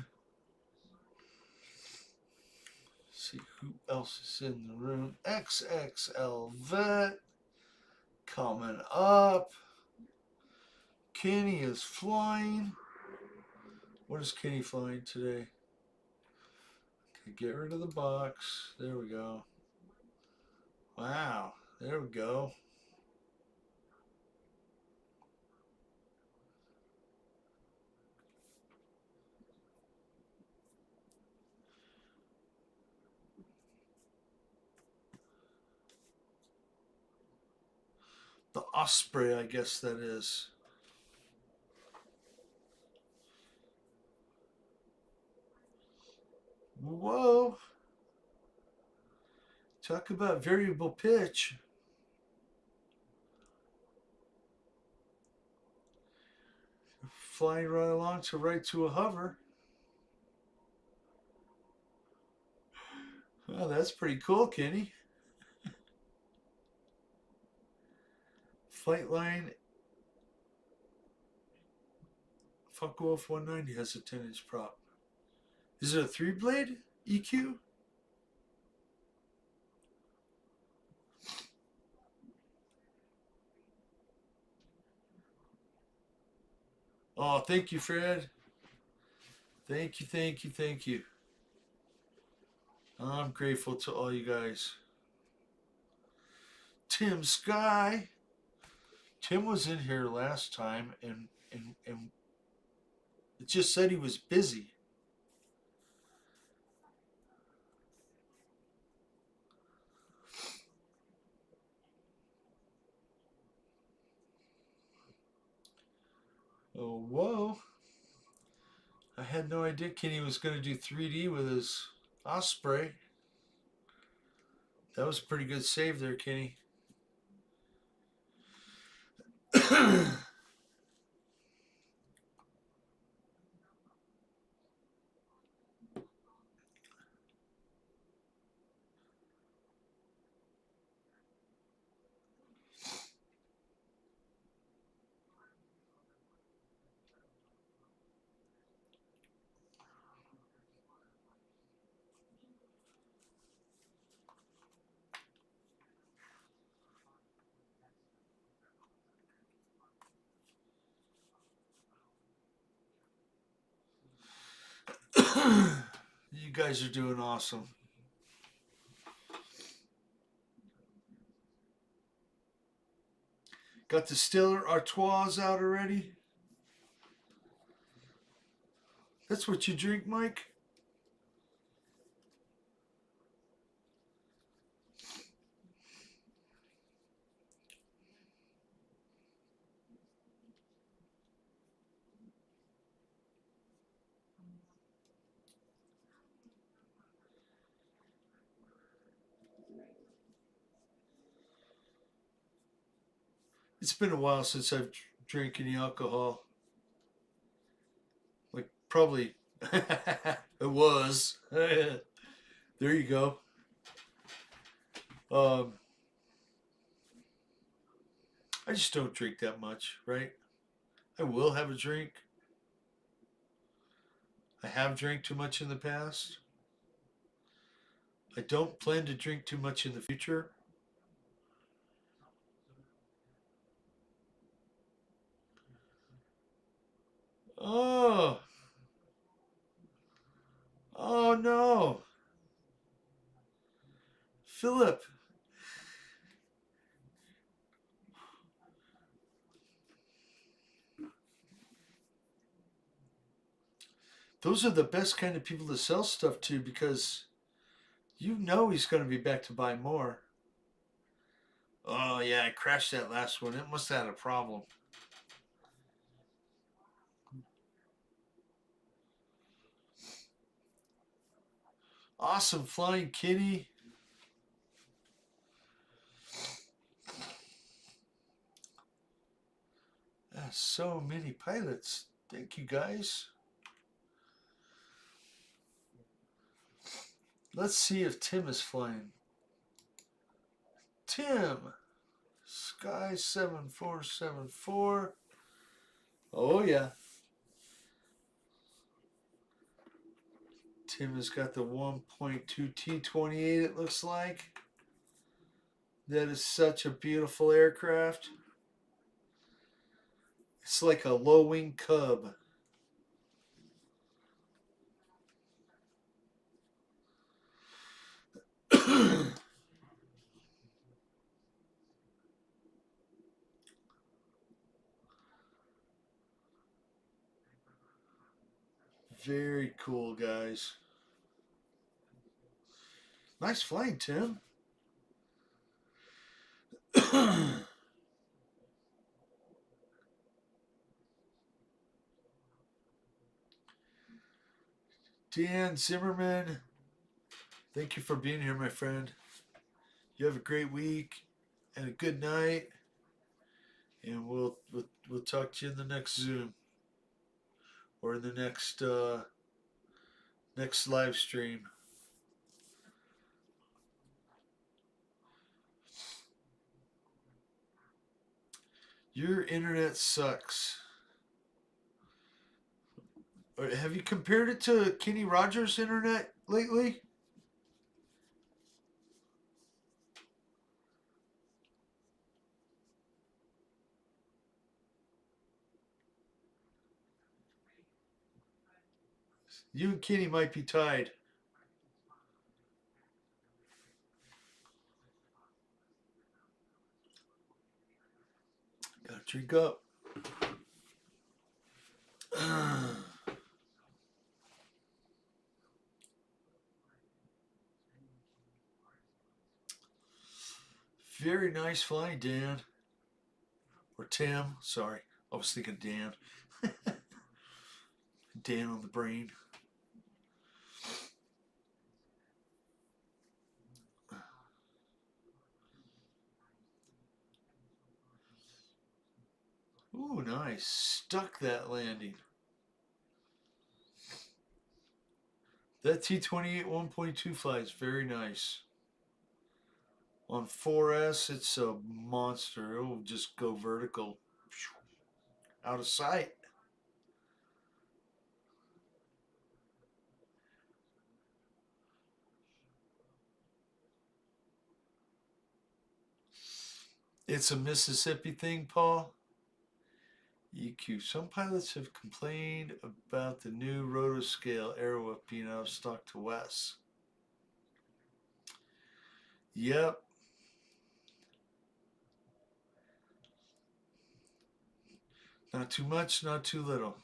Let's see who else is in the room. XXL Vet coming up. Kenny is flying. What is Kenny flying today? Okay, get rid of the box. There we go. Wow, there we go. The Osprey, I guess that is. Whoa. Talk about variable pitch. Flying right along to right to a hover. Oh, that's pretty cool, Kenny. Flightline Focke-Wulf 190 has a 10-inch prop. Is it a 3-blade EQ? Oh, thank you, Fred. Thank you, thank you, thank you. I'm grateful to all you guys. Tim Sky. Tim was in here last time and it just said he was busy. Oh, whoa. I had no idea Kenny was going to do 3D with his Osprey. That was a pretty good save there, Kenny. You guys are doing awesome. Got the Stiller Artois out already? That's what you drink, Mike? It's been a while since I've drank any alcohol. Like, probably. It was. There you go. I just don't drink that much, right? I will have a drink. I have drank too much in the past. I don't plan to drink too much in the future. Oh. Oh no. Philip. Those are the best kind of people to sell stuff to because you know he's going to be back to buy more. Oh, yeah, I crashed that last one. It must have had a problem. Awesome flying kitty. So many pilots. Thank you guys. Let's see if Tim is flying. Tim, Sky 7474. Oh yeah. Tim has got the 1.2 T-28, it looks like. That is such a beautiful aircraft. It's like a low-wing Cub. Very cool, guys. Nice flying, Tim. Dan Zimmerman, thank you for being here, my friend. You have a great week and a good night, and we'll talk to you in the next Zoom or in the next live stream. Your internet sucks. Have you compared it to Kenny Rogers' internet lately? You and Kenny might be tied. Gotta drink up. Very nice flying, Dan. Or Tim, sorry. I was thinking Dan. Dan on the brain. Ooh, nice. Stuck that landing. That T-28 1.2 flies very nice. On 4S, it's a monster. It will just go vertical. Out of sight. It's a Mississippi thing, Paul. EQ. Some pilots have complained about the new rotoscale Airwolf being out of stock to Wes. Yep. Not too much, not too little.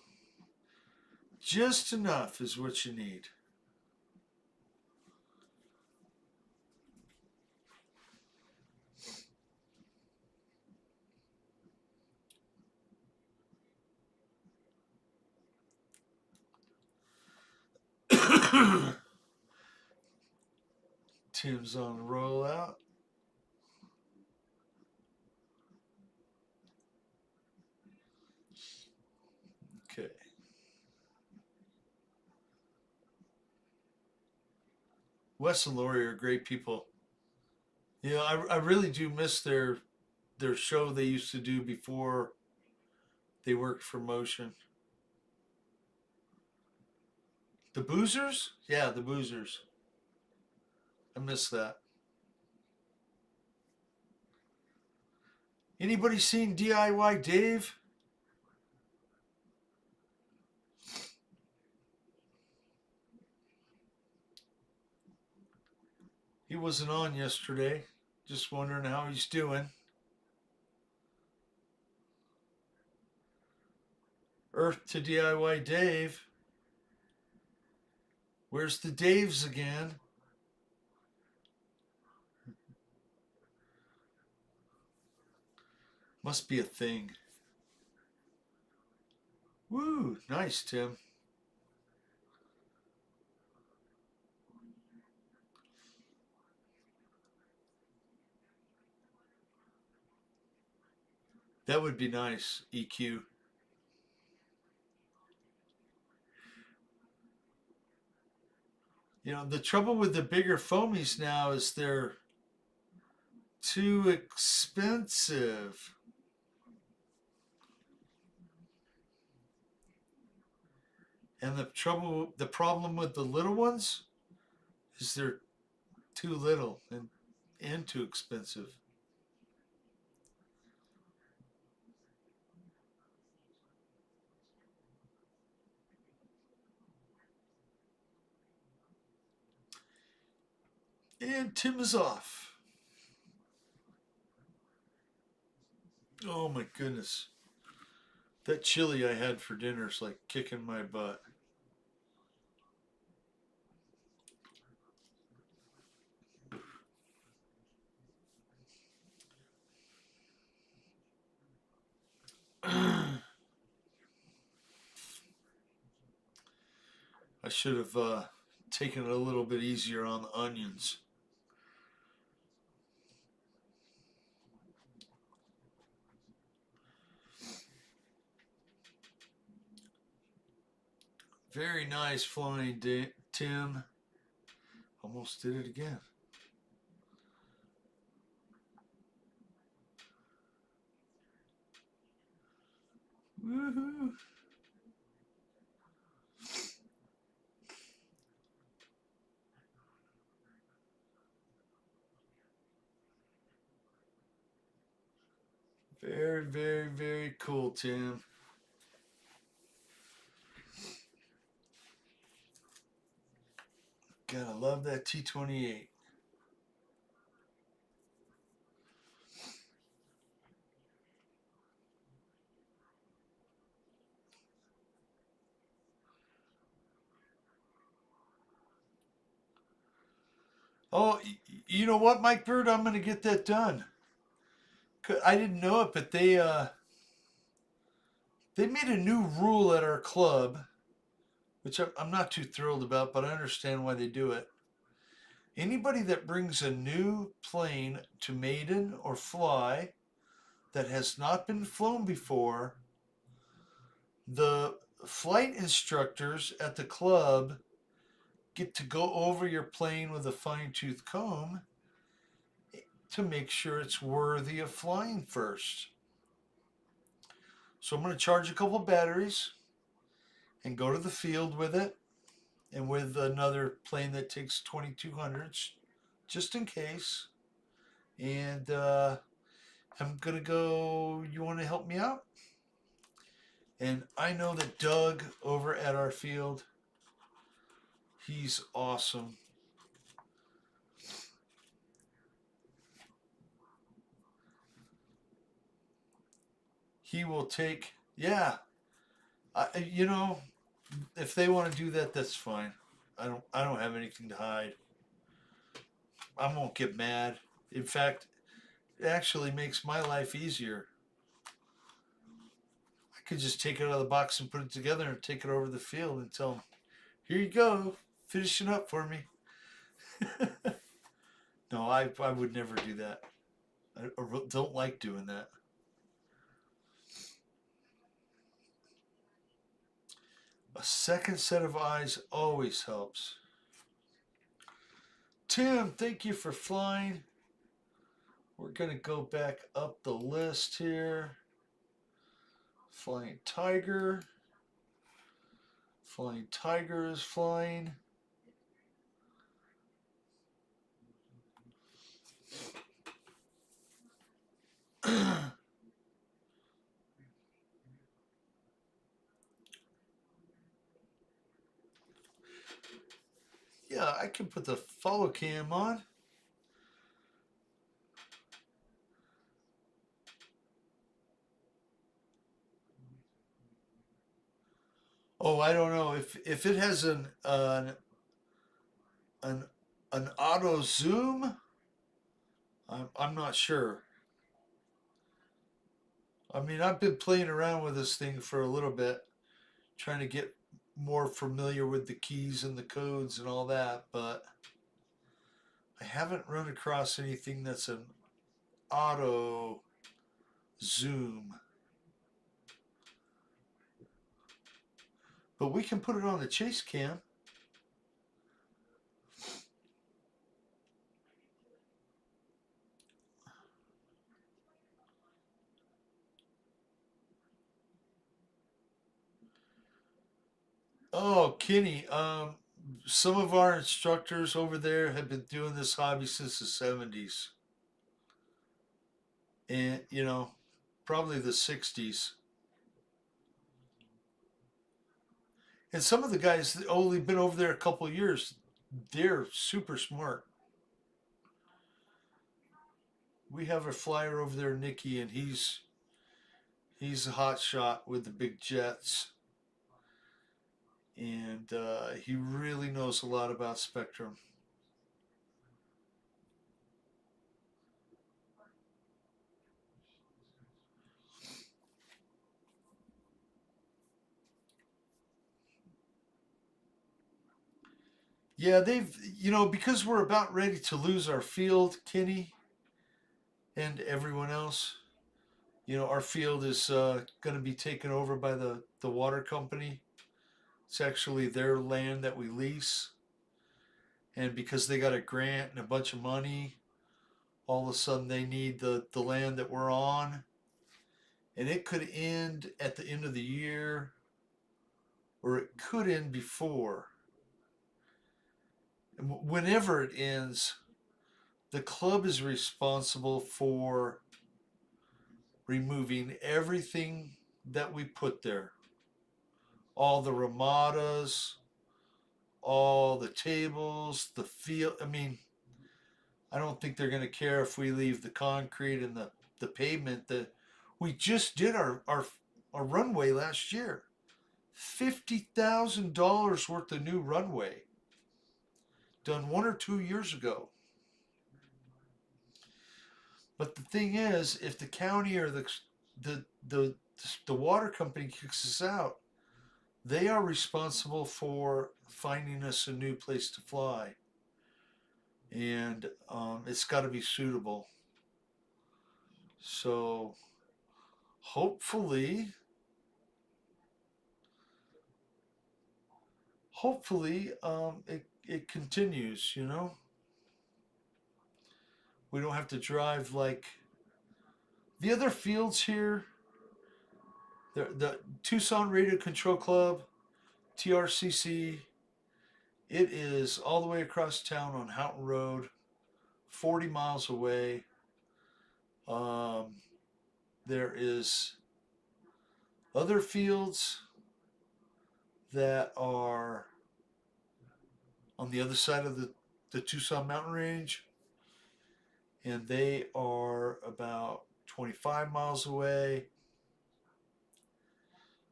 Just enough is what you need. Tim's on the rollout. Okay. Wes and Lori are great people. You know, I really do miss their show they used to do before they worked for Motion. The Boozers? Yeah, the Boozers. I miss that. Anybody seen DIY Dave? He wasn't on yesterday. Just wondering how he's doing. Earth to DIY Dave. Where's the Daves again? Must be a thing. Woo, nice, Tim. That would be nice, EQ. You know, the trouble with the bigger foamies now is they're too expensive. And the problem with the little ones is they're too little and too expensive. And Tim is off. Oh my goodness. That chili I had for dinner is like kicking my butt. I should have taken it a little bit easier on the onions. Very nice flying, Tim. Almost did it again. Woohoo! Very, very, very cool, Tim. Gotta love that T28. Oh, you know what, Mike Bird? I'm gonna get that done. I didn't know it, but they made a new rule at our club, which I'm not too thrilled about, but I understand why they do it. Anybody that brings a new plane to maiden or fly that has not been flown before, the flight instructors at the club get to go over your plane with a fine tooth comb to make sure it's worthy of flying first. So I'm going to charge a couple batteries and go to the field with it and with another plane that takes 2200s just in case. And I'm going to go. You want to help me out? And I know that Doug over at our field, he's awesome. He will take, yeah. You know, if they want to do that, that's fine. I don't have anything to hide. I won't get mad. In fact, it actually makes my life easier. I could just take it out of the box and put it together and take it over the field and tell them, "Here you go, finishing up for me." No, I would never do that. I don't like doing that. A second set of eyes always helps. Tim, thank you for flying. We're going to go back up the list here. Flying Tiger. Flying Tiger is flying. Yeah, I can put the follow cam on. Oh, I don't know if it has an an auto zoom. I'm not sure. I mean, I've been playing around with this thing for a little bit, trying to get more familiar with the keys and the codes and all that, but I haven't run across anything that's an auto zoom. But we can put it on the chase cam. Oh, Kenny, some of our instructors over there have been doing this hobby since the 70s. And, probably the 60s. And some of the guys that only been over there a couple of years, they're super smart. We have a flyer over there, Nicky, and he's a hot shot with the big jets, and he really knows a lot about Spectrum. Yeah, they've, because we're about ready to lose our field, Kenny, and everyone else. Our field is going to be taken over by the water company. It's actually their land that we lease. And because they got a grant and a bunch of money, all of a sudden they need the land that we're on. And it could end at the end of the year, or it could end before. And whenever it ends, the club is responsible for removing everything that we put there. All the ramadas, all the tables, the field. I mean, I don't think they're going to care if we leave the concrete and the pavement. That we just did our runway last year. $50,000 worth of new runway done 1 or 2 years ago. But the thing is, if the county or the the the water company kicks us out, they are responsible for finding us a new place to fly, and it's got to be suitable. So hopefully, it continues. We don't have to drive like the other fields here. The Tucson Radio Control Club, TRCC. It is all the way across town on Houghton Road, 40 miles away. Um, there is other fields that are on the other side of the Tucson mountain range, and they are about 25 miles away.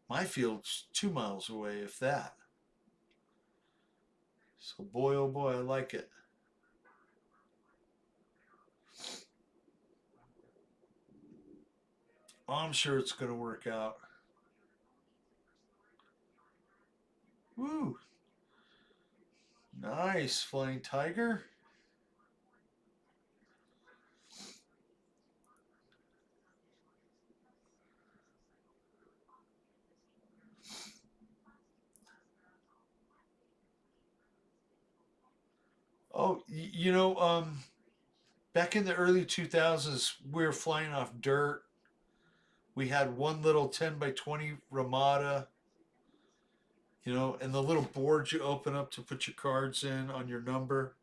My field's 2 miles away, if that. So boy, oh boy, I like it. I'm sure it's going to work out. Woo! Nice, Flying Tiger. Oh, back in the early 2000s, we were flying off dirt. We had one little 10 by 20 Ramada, and the little board you open up to put your cards in on your number.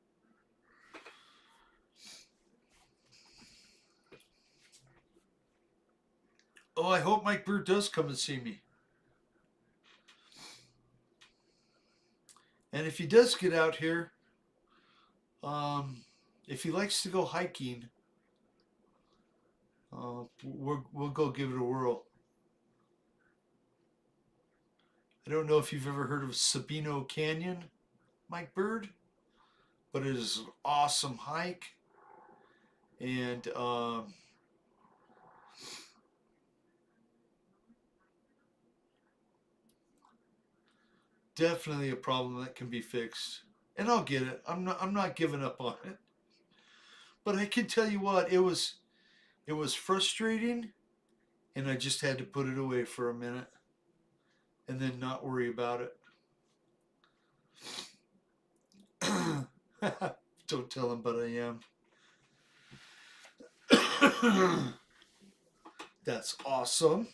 Oh, I hope Mike Bird does come and see me. And if he does get out here, if he likes to go hiking, we'll go give it a whirl. I don't know if you've ever heard of Sabino Canyon, Mike Bird, but it is an awesome hike. And definitely a problem that can be fixed. And I'll get it. I'm not giving up on it. But I can tell you what, it was frustrating and I just had to put it away for a minute and then not worry about it. Don't tell him, but I am. That's awesome.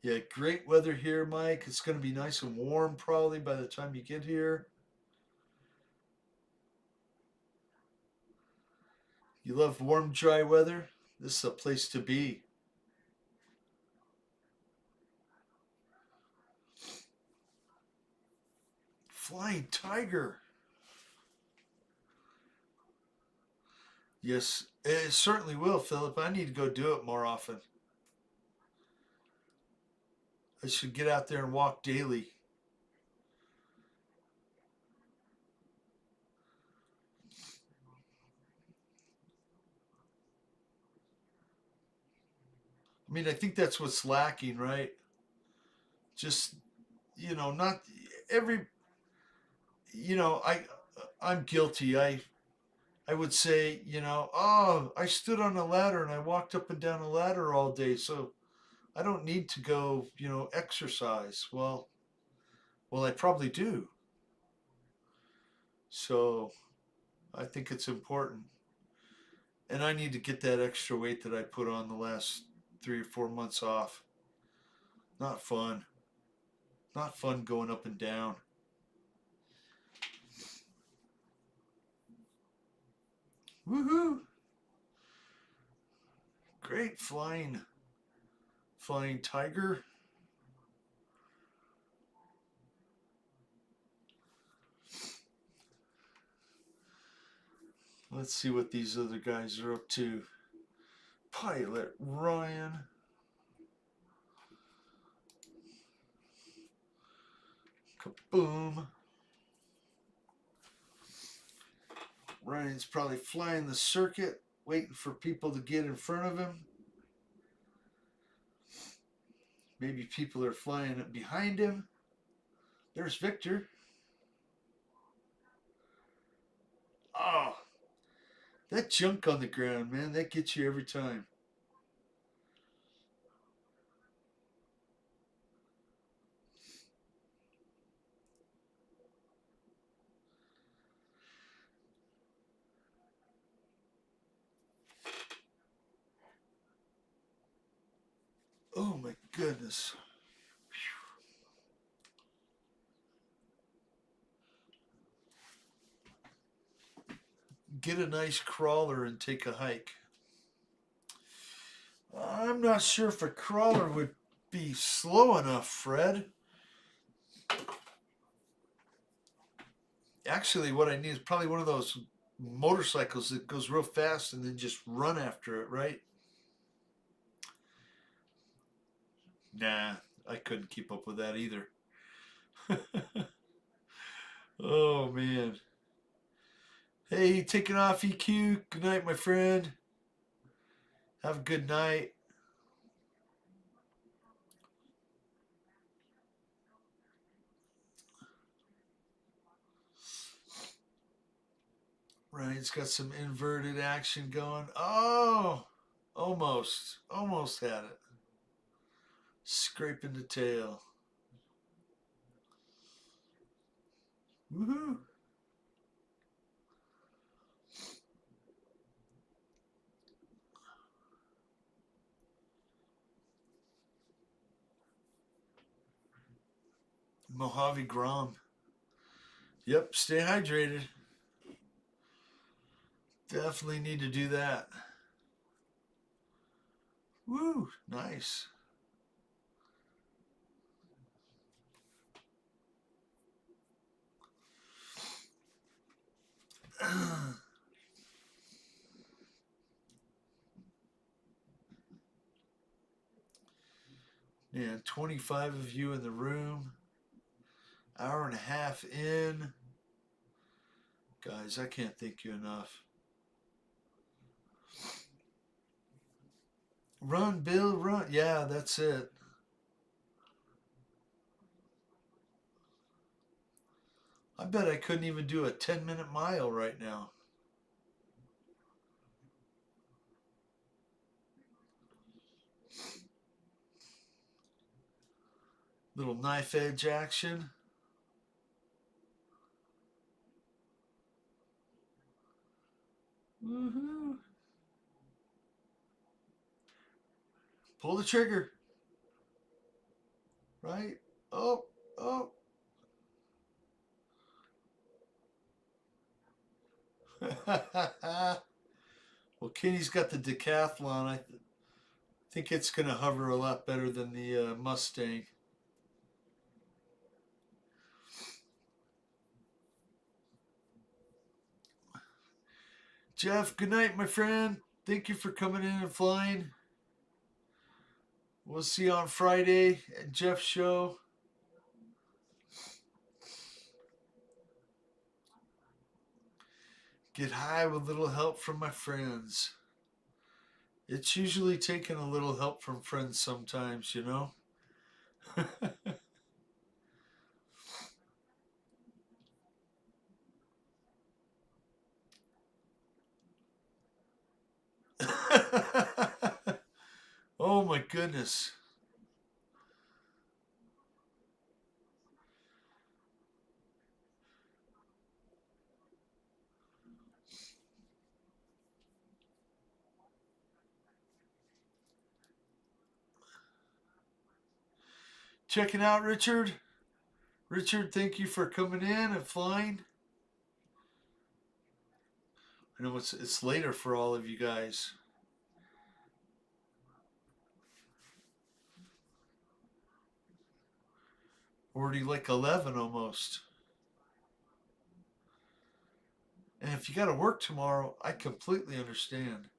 Yeah, great weather here, Mike. It's going to be nice and warm probably by the time you get here. You love warm, dry weather? This is a place to be. Flying tiger. Yes, it certainly will, Philip. I need to go do it more often. I should get out there and walk daily. I mean, I think that's what's lacking, right? Just, not every, I'm guilty. I would say, oh, I stood on a ladder and I walked up and down a ladder all day, so I don't need to go, exercise. Well, I probably do. So I think it's important. And I need to get that extra weight that I put on the last 3 or 4 months off. Not fun. Not fun going up and down. Woohoo! Great flying tiger. Let's see what these other guys are up to. Pilot Ryan. Kaboom. Ryan's probably flying the circuit, waiting for people to get in front of him. Maybe people are flying it behind him. There's Victor. Oh, that junk on the ground, man, that gets you every time. Oh my goodness. Get a nice crawler and take a hike. I'm not sure if a crawler would be slow enough, Fred. Actually, what I need is probably one of those motorcycles that goes real fast and then just run after it, right? Nah, I couldn't keep up with that either. Oh, man. Hey, taking off, EQ. Good night, my friend. Have a good night. Ryan's got some inverted action going. Oh, almost had it. Scraping the tail. Woohoo! Mojave Grom. Yep, stay hydrated. Definitely need to do that. Woo, nice. Yeah, 25 of you in the room. Hour and a half in. Guys, I can't thank you enough. Run, Bill, run. Yeah, that's it. I bet I couldn't even do a 10-minute mile right now. Little knife edge action. Woohoo! Pull the trigger. Right? Oh, oh. Well, Kenny's got the Decathlon. I think it's going to hover a lot better than the Mustang. Jeff, good night, my friend. Thank you for coming in and flying. We'll see you on Friday at Jeff's show. Get high with a little help from my friends. It's usually taking a little help from friends sometimes, you know? Oh my goodness. Checking out Richard. Richard, thank you for coming in and flying. I know it's later for all of you guys. Already like 11 almost. And if you got to work tomorrow, I completely understand.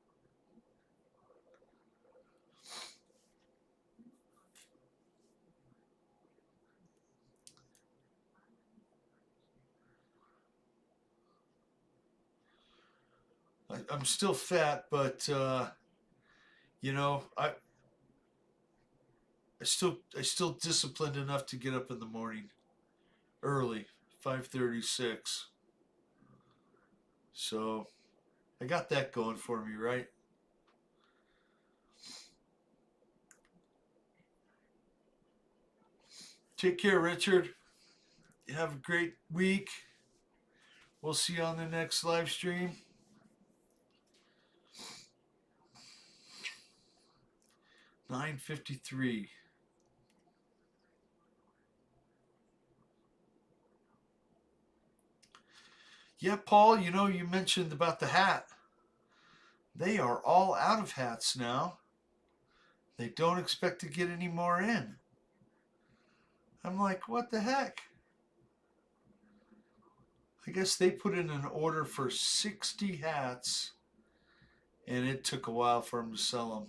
I'm still fat, but you know, I still disciplined enough to get up in the morning early, 5:36. So I got that going for me, right? Take care, Richard. Have a great week. We'll see you on the next live stream. 9:53. Yeah, Paul, you know, you mentioned about the hat. They are all out of hats now. They don't expect to get any more in. I'm like, what the heck? I guess they put in an order for 60 hats, and it took a while for them to sell them.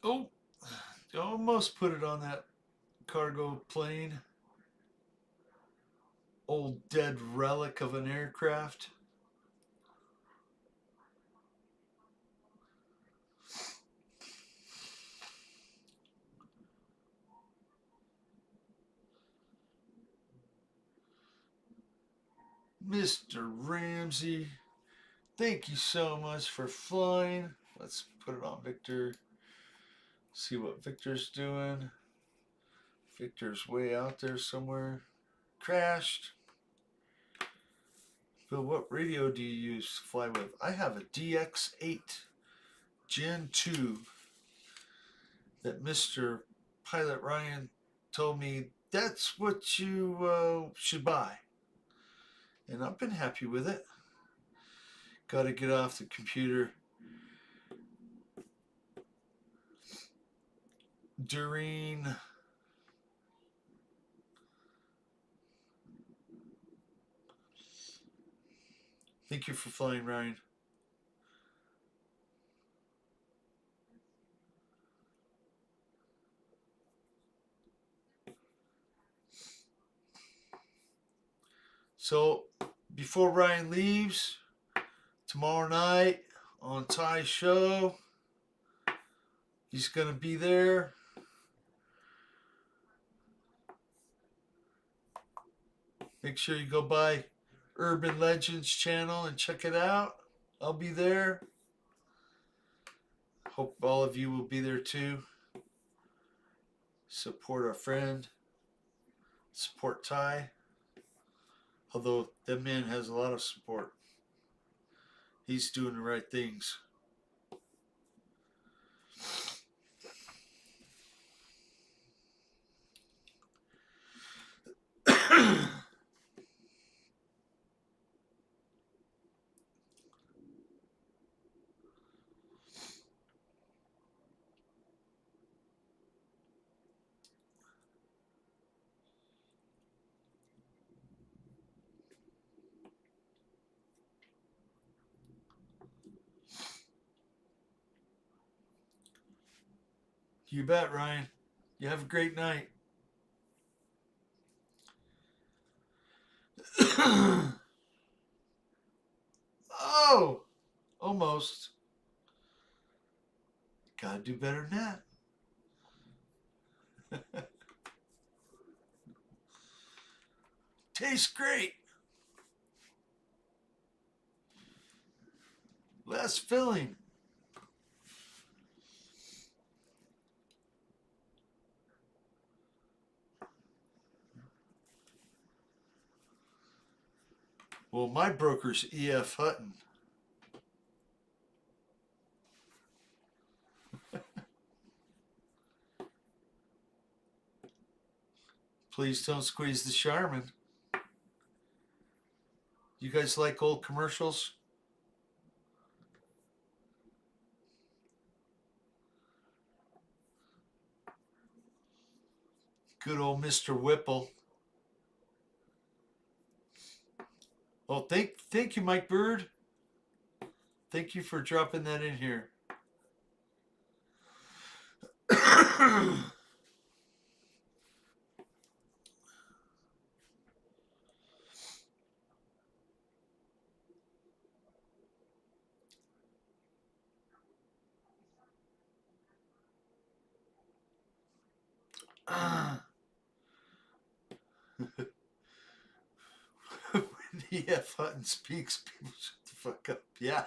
Oh, almost put it on that cargo plane. Old dead relic of an aircraft. Mr. Ramsey, thank you so much for flying. Let's put it on Victor. See what Victor's doing. Victor's way out there somewhere. Crashed. Bill, what radio do you use to fly with? I have a DX8 Gen 2 that Mr. Pilot Ryan told me that's what you should buy. And I've been happy with it. Got to get off the computer during I Thank you for flying, Ryan. So, before Ryan leaves, tomorrow night on Ty's show, he's going to be there. Make sure you go by Urban Legends channel and check it out. I'll be there. Hope all of you will be there too. Support our friend. Support Ty. Although that man has a lot of support. He's doing the right things. You bet, Ryan. You have a great night. Oh, almost. Gotta do better than that. Tastes great. Less filling. Well, my broker's E.F. Hutton. Please don't squeeze the Charmin. You guys like old commercials? Good old Mr. Whipple. Well, thank you, Mike Bird. Thank you for dropping that in here. When E.F. Hutton speaks, people shut the fuck up. Yeah.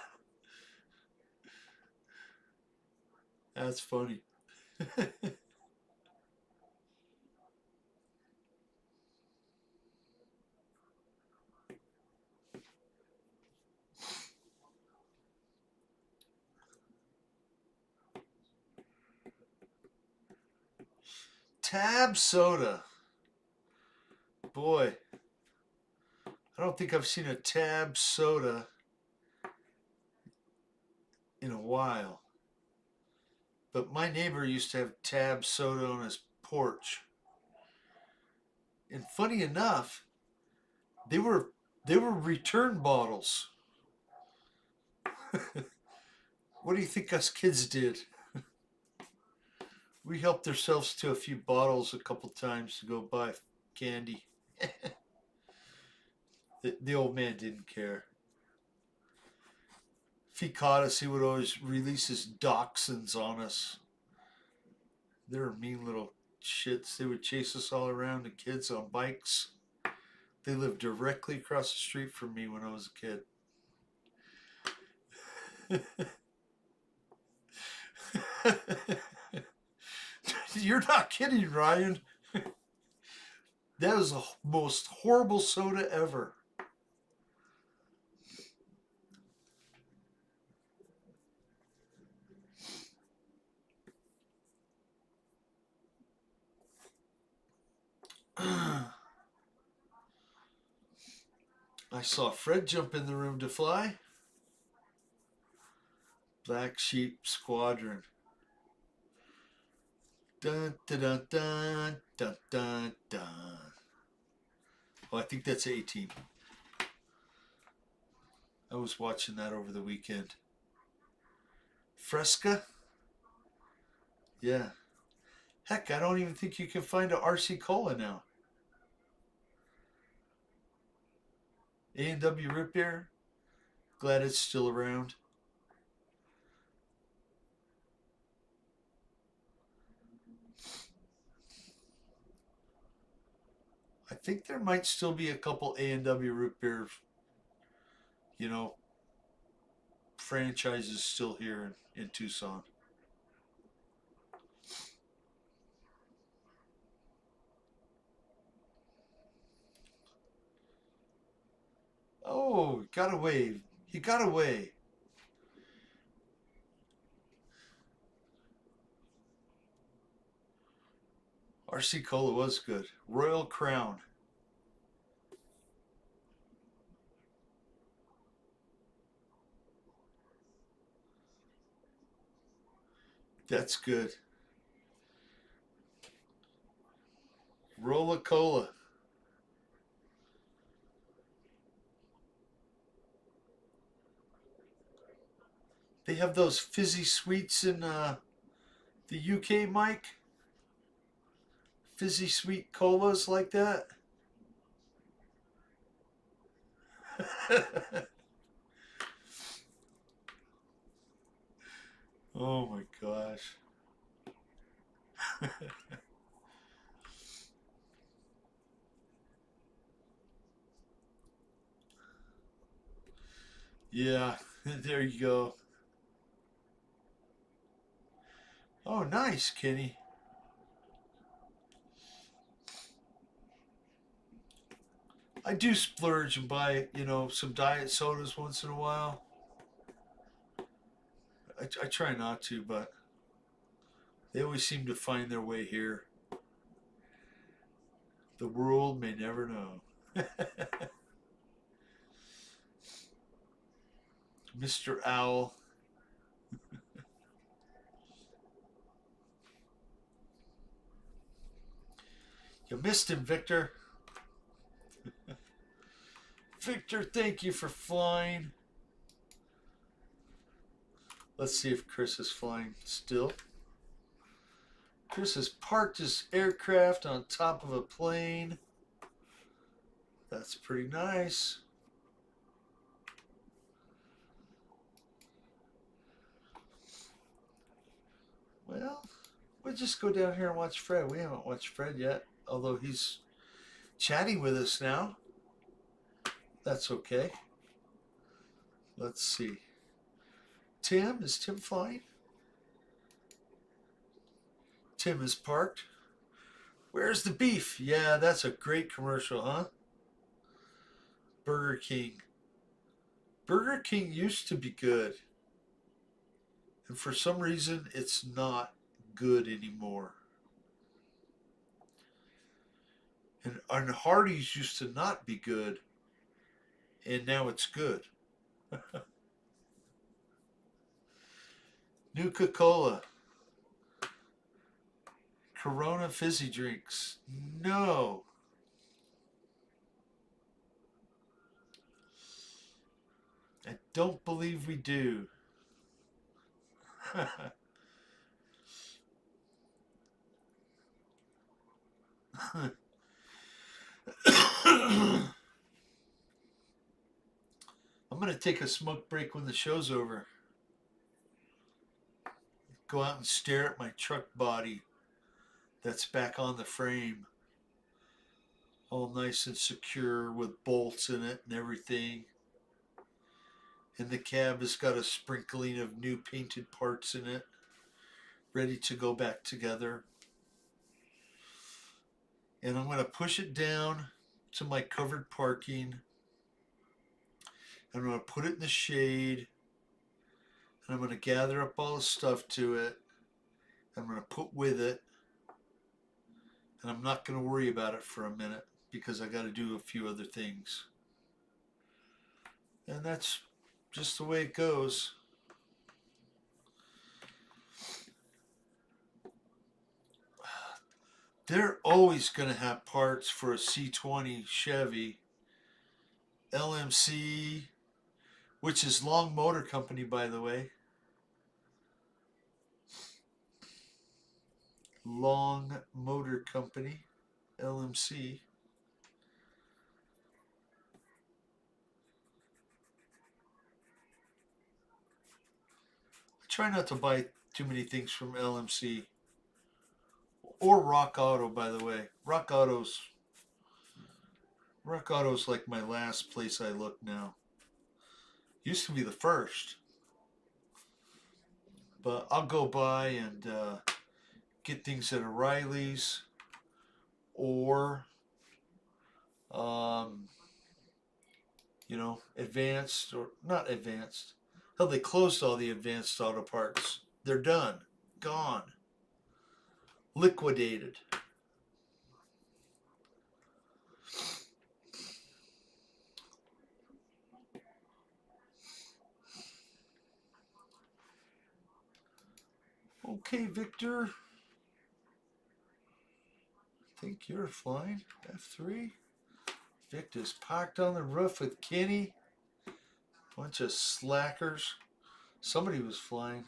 That's funny. Tab soda. Boy, I don't think I've seen a Tab soda in a while. But my neighbor used to have Tab soda on his porch. And funny enough, they were return bottles. What do you think us kids did? We helped ourselves to a few bottles a couple times to go buy candy. The old man didn't care. If he caught us, he would always release his dachshunds on us. They were mean little shits. They would chase us all around, the kids on bikes. They lived directly across the street from me when I was a kid. You're not kidding, Ryan. That was the most horrible soda ever. I saw Fred jump in the room to fly. Black Sheep Squadron. Dun dun dun dun dun dun dun. Oh, I think that's A-Team. I was watching that over the weekend. Fresca? Yeah. Heck, I don't even think you can find a RC Cola now. A&W root beer? Glad it's still around. I think there might still be a couple A&W root beer, you know, franchises still here in Tucson. Oh, got away. He got away. RC Cola was good. Royal Crown. That's good. Rolla Cola. They have those fizzy sweets in the UK, Mike. Fizzy sweet colas like that. Oh my gosh. Yeah, there you go. Oh, nice, Kenny. I do splurge and buy, some diet sodas once in a while. I try not to, but they always seem to find their way here. The world may never know. Mr. Owl. You missed him, Victor. Victor, thank you for flying. Let's see if Chris is flying still. Chris has parked his aircraft on top of a plane. That's pretty nice. Well, we'll just go down here and watch Fred. We haven't watched Fred yet, although he's chatting with us now. That's okay. Let's see. Tim, is Tim flying? Tim is parked. Where's the beef? Yeah, that's a great commercial, huh? Burger King. Burger King used to be good. And for some reason, it's not good anymore. And Hardee's used to not be good. And now it's good. Nuka Cola. Corona fizzy drinks. No. I don't believe we do. I'm going to take a smoke break when the show's over. Go out and stare at my truck body that's back on the frame. All nice and secure with bolts in it and everything. And the cab has got a sprinkling of new painted parts in it, ready to go back together. And I'm going to push it down to my covered parking. I'm going to put it in the shade. And I'm going to gather up all the stuff to it. I'm going to put with it. And I'm not going to worry about it for a minute because I got to do a few other things. And that's just the way it goes. They're always going to have parts for a C20 Chevy, LMC, which is Long Motor Company, by the way. Long Motor Company, LMC. Try not to buy too many things from LMC or Rock Auto, by the way. Rock Auto's like my last place I look now. Used to be the first, but I'll go by and get things at O'Reilly's or um, advanced or not advanced. Hell, they closed all the advanced auto parts. They're done, gone, liquidated. Okay, Victor. I think you're flying. F3. Victor's parked on the roof with Kenny. Bunch of slackers. Somebody was flying.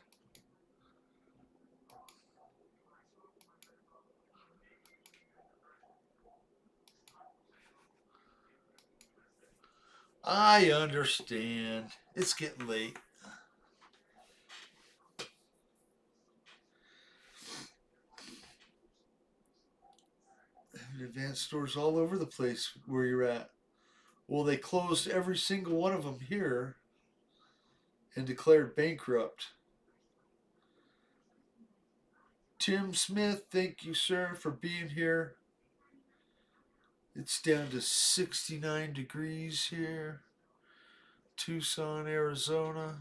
I understand. It's getting late. Advanced stores all over the place where you're at. Well, they closed every single one of them here and declared bankrupt. Tim Smith, thank you, sir, for being here. It's down to 69 degrees here. Tucson, Arizona.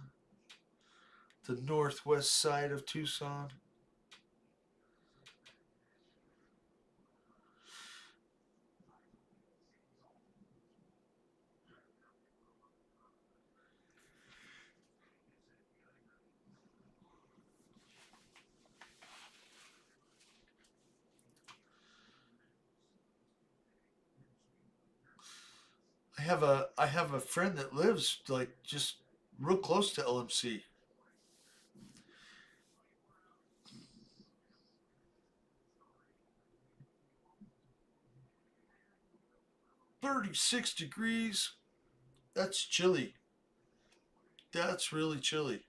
The northwest side of Tucson. I have a friend that lives like just real close to LMC. 36 degrees. That's chilly. That's really chilly.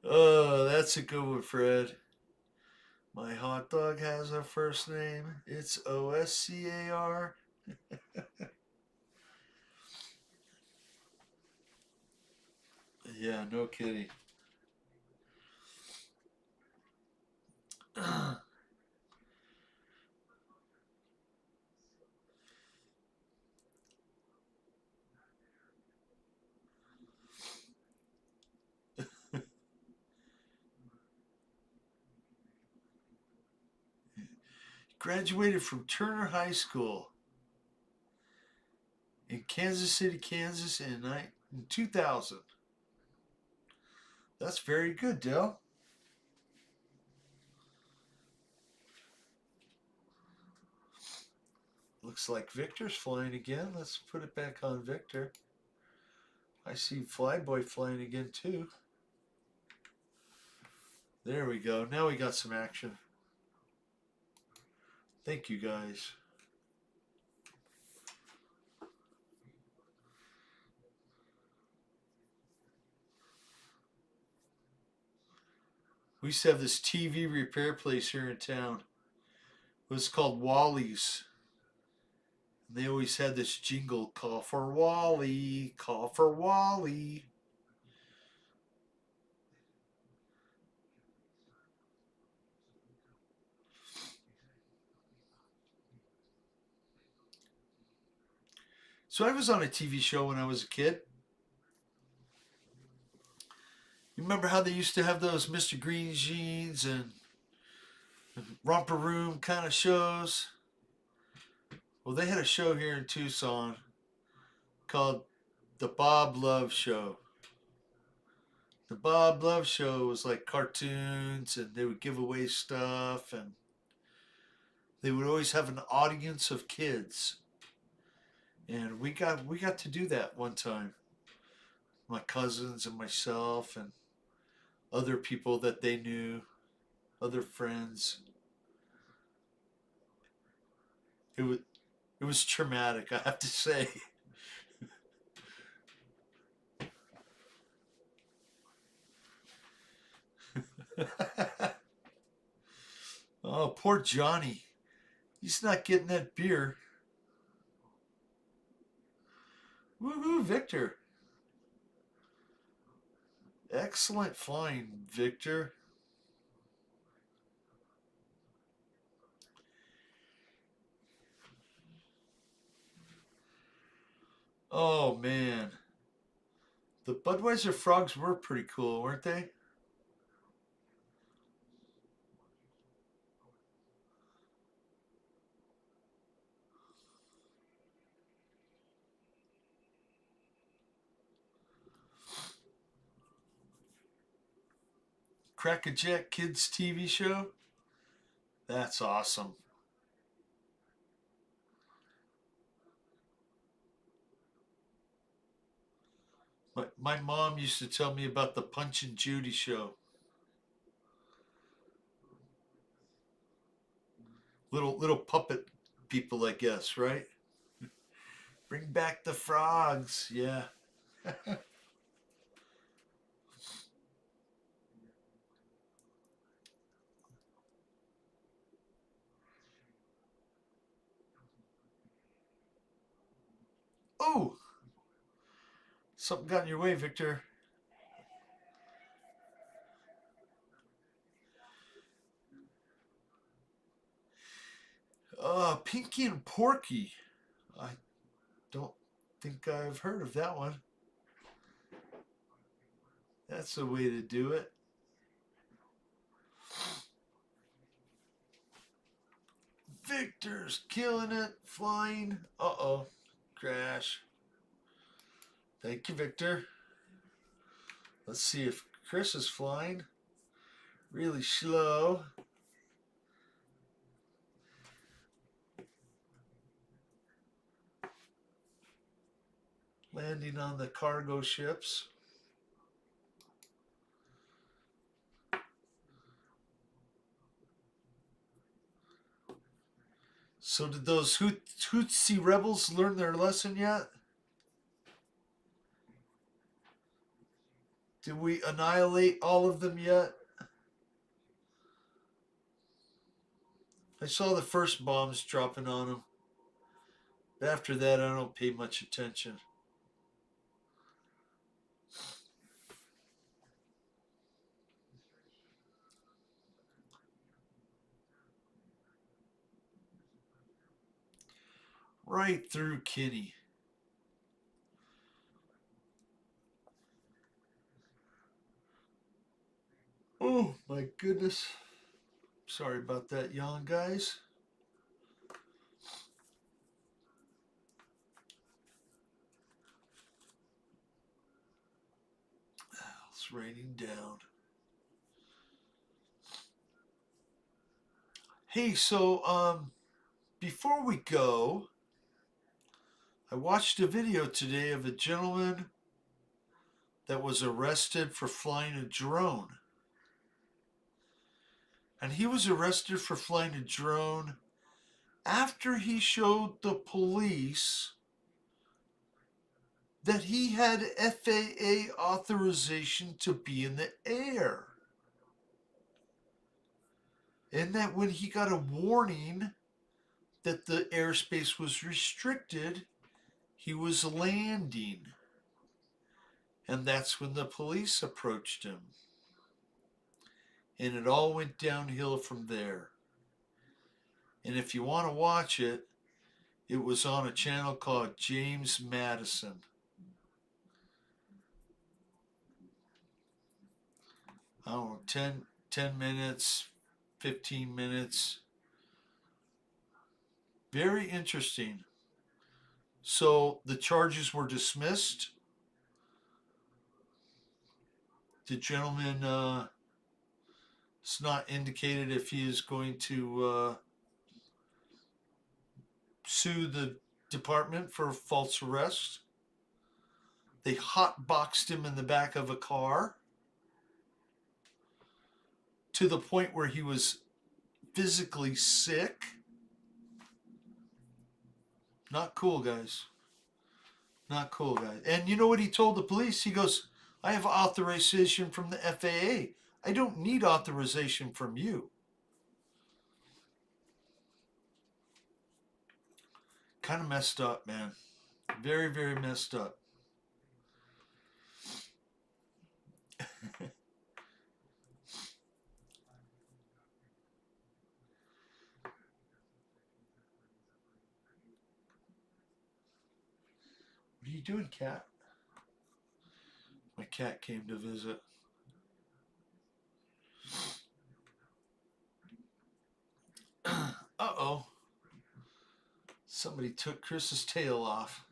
Oh, that's a good one, Fred. My hot dog has a first name. It's Oscar. Yeah, no kidding. Graduated from Turner High School in Kansas City, Kansas in 2000. That's very good, Dale. Looks like Victor's flying again. Let's put it back on Victor. I see Flyboy flying again too. There we go. Now we got some action. Thank you, guys. We used to have this TV repair place here in town. It was called Wally's. They always had this jingle, call for Wally, call for Wally. So I was on a TV show when I was a kid. You remember how they used to have those Mr. Green Jeans and Romper Room kind of shows? Well, they had a show here in Tucson called The Bob Love Show. The Bob Love Show was like cartoons, and they would give away stuff, and they would always have an audience of kids. And we got to do that one time. My cousins and myself and other people that they knew, other friends. It was it was traumatic, I have to say. Oh, poor Johnny. He's not getting that beer. Woohoo, Victor. Excellent flying, Victor. Oh, man. The Budweiser frogs were pretty cool, weren't they? Crackerjack Kids TV show? That's awesome. My mom used to tell me about the Punch and Judy show. Little puppet people, I guess, right? Bring back the frogs. Yeah. Oh, something got in your way, Victor. Pinky and Porky. I don't think I've heard of that one. That's a way to do it. Victor's killing it, flying. Uh oh, crash. Thank you, Victor. Let's see if Chris is flying. Really slow. Landing on the cargo ships. So did those Tutsi rebels learn their lesson yet? Did we annihilate all of them yet? I saw the first bombs dropping on them. But after that, I don't pay much attention. Right through Kinney. Oh my goodness. Sorry about that, young guys. It's raining down. Hey, so before we go, I watched a video today of a gentleman that was arrested for flying a drone. And he was arrested for flying a drone after he showed the police that he had FAA authorization to be in the air. And that when he got a warning that the airspace was restricted, he was landing. And that's when the police approached him. And it all went downhill from there. And if you want to watch it, it was on a channel called James Madison. I don't know, 10 minutes, 15 minutes. Very interesting. So the charges were dismissed. The gentleman, it's not indicated if he is going to sue the department for false arrest. They hotboxed him in the back of a car to the point where he was physically sick. Not cool, guys. Not cool, guys. And you know what he told the police? He goes, I have authorization from the FAA. I don't need authorization from you. Kind of messed up, man. Very, very messed up. What are you doing, cat? My cat came to visit. Uh-oh. Somebody took Chris's tail off.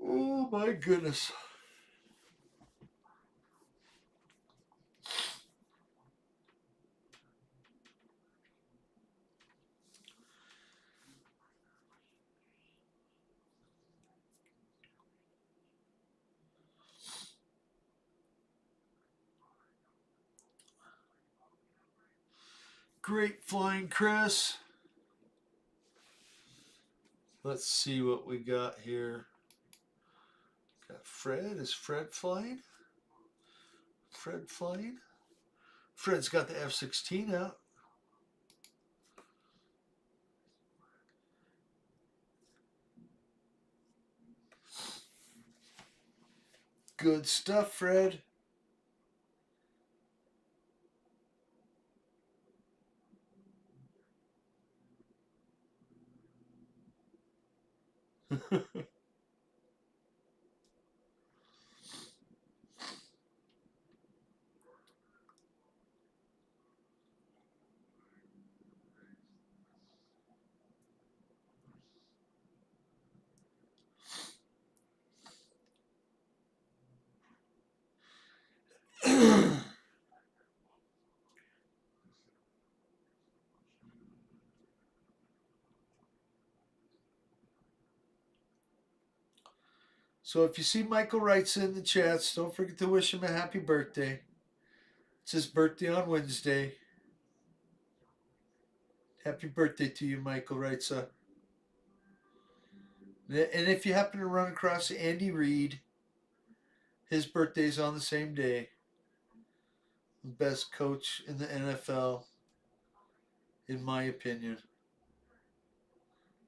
Oh my goodness. Great flying, Chris. Let's see what we got here. Got Fred. Is Fred flying? Fred flying? Fred's got the F-16 out. Good stuff, Fred. So if you see Michael writes in the chats, don't forget to wish him a happy birthday. It's his birthday on Wednesday. Happy birthday to you, Michael writes. And if you happen to run across Andy Reid, his birthday's on the same day. Best coach in the NFL, in my opinion.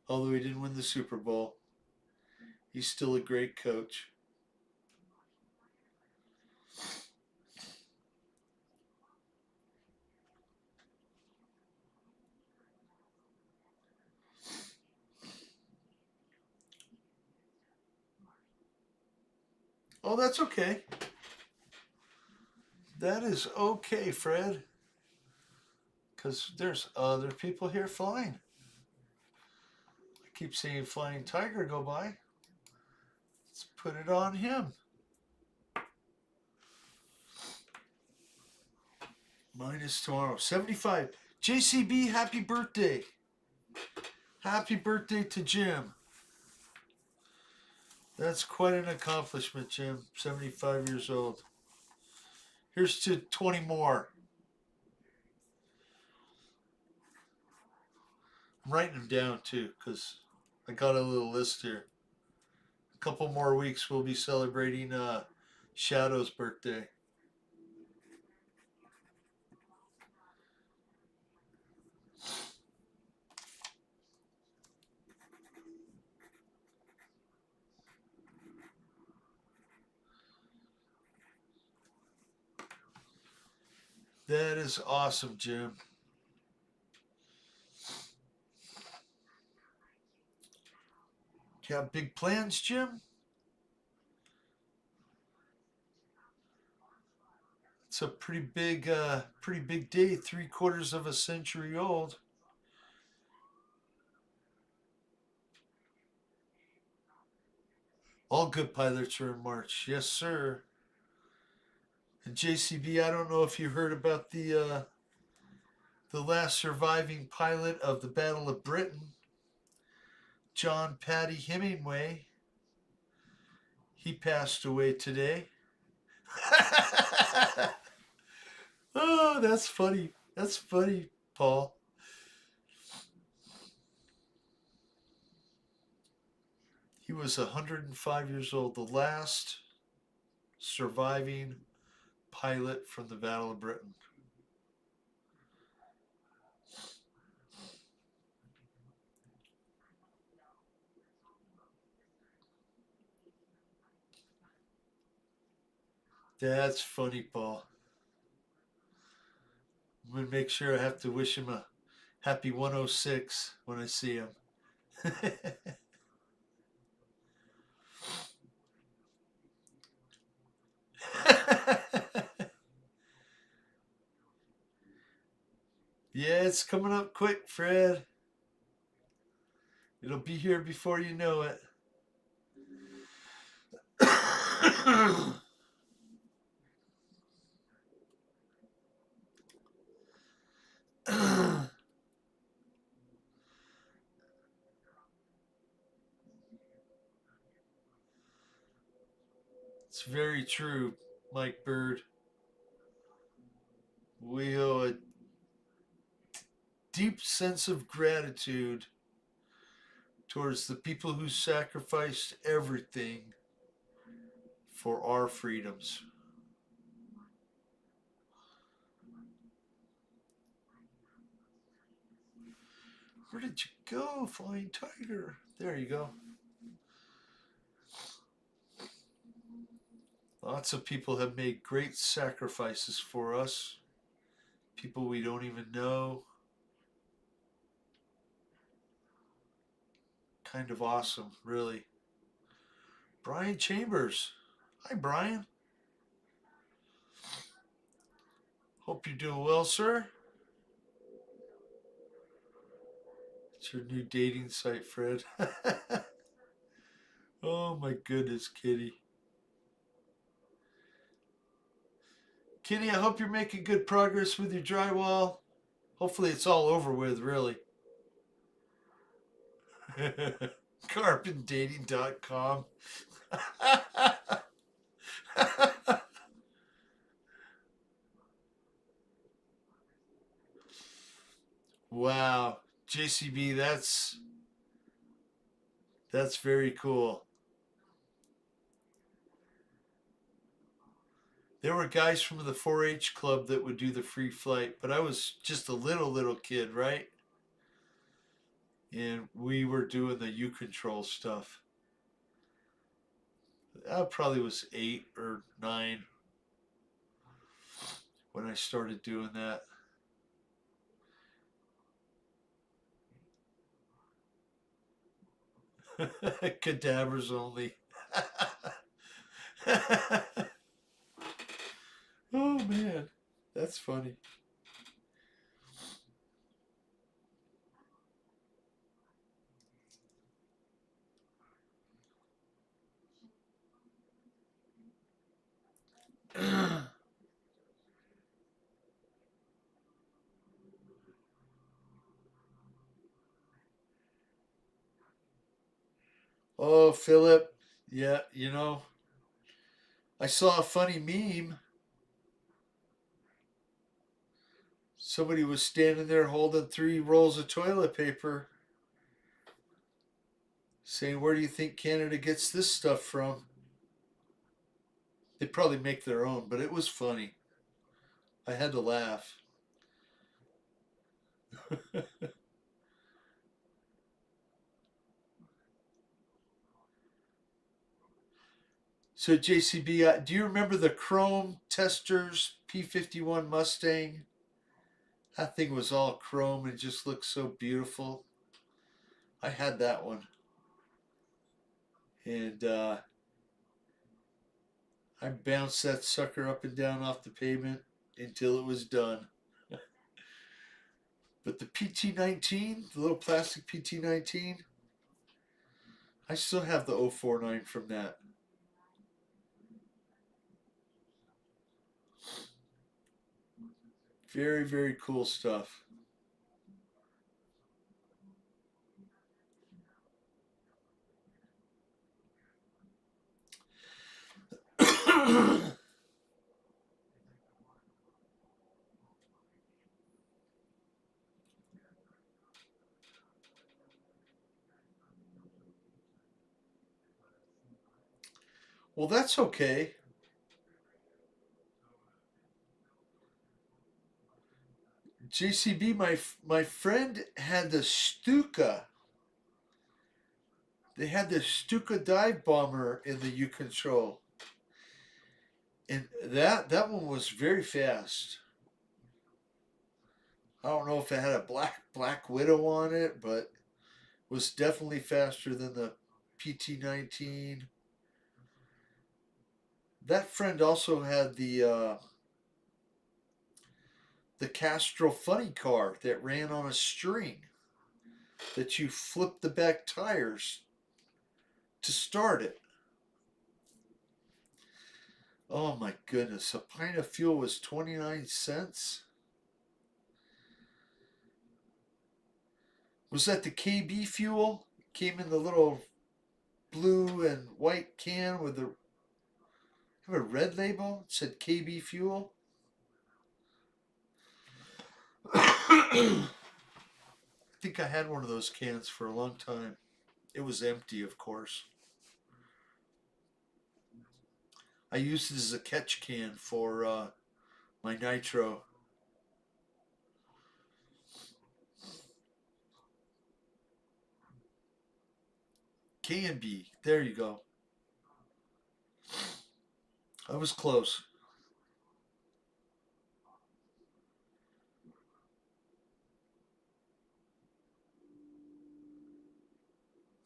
Although he didn't win the Super Bowl, he's still a great coach. Oh, that's okay. That is okay, Fred. Because there's other people here flying. I keep seeing Flying Tiger go by. Let's put it on him. Mine is tomorrow. 75. JCB, happy birthday. Happy birthday to Jim. That's quite an accomplishment, Jim. 75 years old. Here's to 20 more. I'm writing them down too, because I got a little list here. A couple more weeks, we'll be celebrating Shadow's birthday. That is awesome, Jim. Do you have big plans, Jim? It's a pretty big day. 3/4 of a century old. All good pilots are in March. Yes, sir. And JCB, I don't know if you heard about the last surviving pilot of the Battle of Britain, John Paddy Hemingway. He passed away today. Oh, that's funny. That's funny, Paul. He was 105 years old, the last surviving pilot from the Battle of Britain. That's funny, Paul. I'm going to make sure I have to wish him a happy 106 when I see him. Yeah, it's coming up quick, Fred. It'll be here before you know it. It's very true, Mike Bird. We owe a deep sense of gratitude towards the people who sacrificed everything for our freedoms. Where did you go, Flying Tiger? There you go. Lots of people have made great sacrifices for us. People we don't even know. Kind of awesome, really. Brian Chambers. Hi, Brian. Hope you're doing well, sir. It's your new dating site, Fred. Oh my goodness, Kitty. Kitty, I hope you're making good progress with your drywall. Hopefully it's all over with, really. Carpendating.com. Wow. JCB, that's very cool. There were guys from the 4-H club that would do the free flight, but I was just a little kid, right? And we were doing the U control stuff. I probably was 8 or 9 when I started doing that. Cadavers only. Oh man, that's funny. Oh, Philip. Yeah, I saw a funny meme. Somebody was standing there holding 3 rolls of toilet paper, saying, "Where do you think Canada gets this stuff from?" They probably make their own, but it was funny. I had to laugh. So, JCB, do you remember the Chrome Testers P-51 Mustang? That thing was all chrome and just looked so beautiful. I had that one. And I bounced that sucker up and down off the pavement until it was done. But the PT-19, the little plastic PT-19, I still have the 049 from that. Very, very cool stuff. Well, that's okay. JCB, my friend had the Stuka. They had the Stuka dive bomber in the U Control, and that one was very fast. I don't know if it had a Black Widow on it, but was definitely faster than the PT-19. That friend also had the Castrol funny car that ran on a string that you flip the back tires to start it. Oh my goodness, a pint of fuel was 29 cents. Was that the KB fuel? Came in the little blue and white can with the have a red label. It said KB fuel. I think I had one of those cans for a long time. It was empty, of course. I used it as a catch can for my nitro. Can be. There you go. I was close.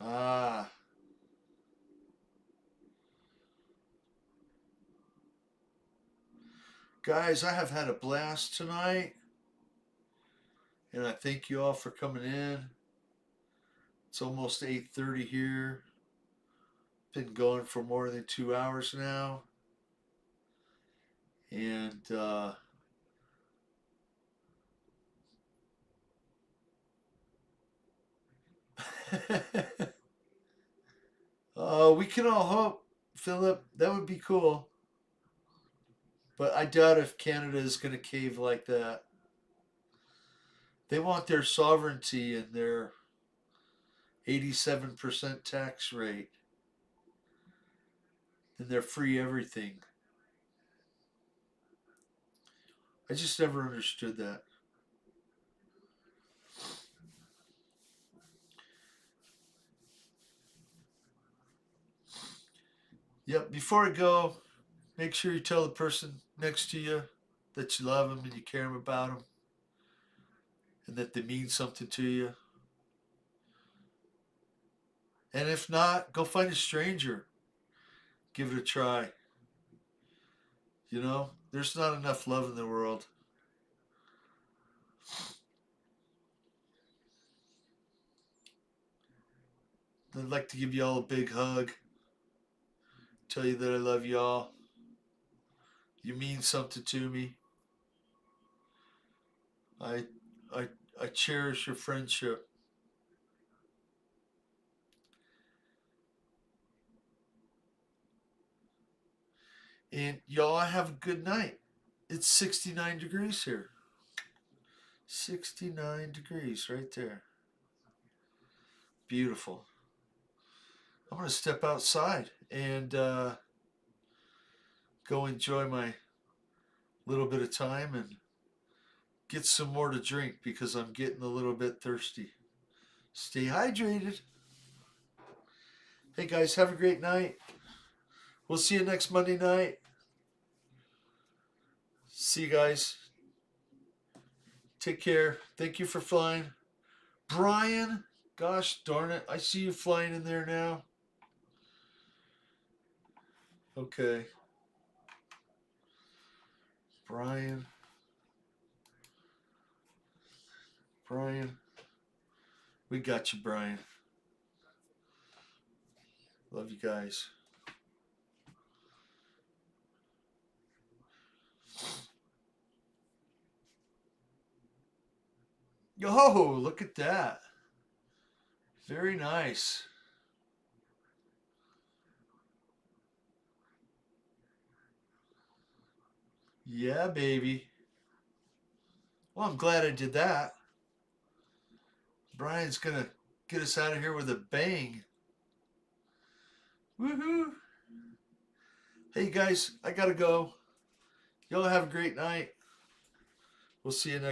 Ah, guys, I have had a blast tonight, and I thank you all for coming in. It's almost 8:30 here. Been going for more than 2 hours now, and we can all hope, Philip. That would be cool. But I doubt if Canada is going to cave like that. They want their sovereignty and their 87% tax rate, and they're free everything. I just never understood that. Yep, before I go, make sure you tell the person next to you that you love them and you care about them and that they mean something to you. And if not, go find a stranger. Give it a try. You know, there's not enough love in the world. I'd like to give y'all a big hug. Tell you that I love y'all. You mean something to me. I I I cherish your friendship. And y'all have a good night. It's 69 degrees here. 69 degrees right there. Beautiful. I'm going to step outside and go enjoy my little bit of time and get some more to drink because I'm getting a little bit thirsty. Stay hydrated. Hey guys, have a great night. We'll see you next Monday night. See you guys. Take care. Thank you for flying. Brian, gosh darn it. I see you flying in there now. Okay. Brian. Brian. We got you, Brian. Love you guys. Yo, look at that. Very nice. Yeah, baby. Well, I'm glad I did that. Brian's gonna get us out of here with a bang. Woohoo! Hey guys, I gotta go. Y'all have a great night. We'll see you next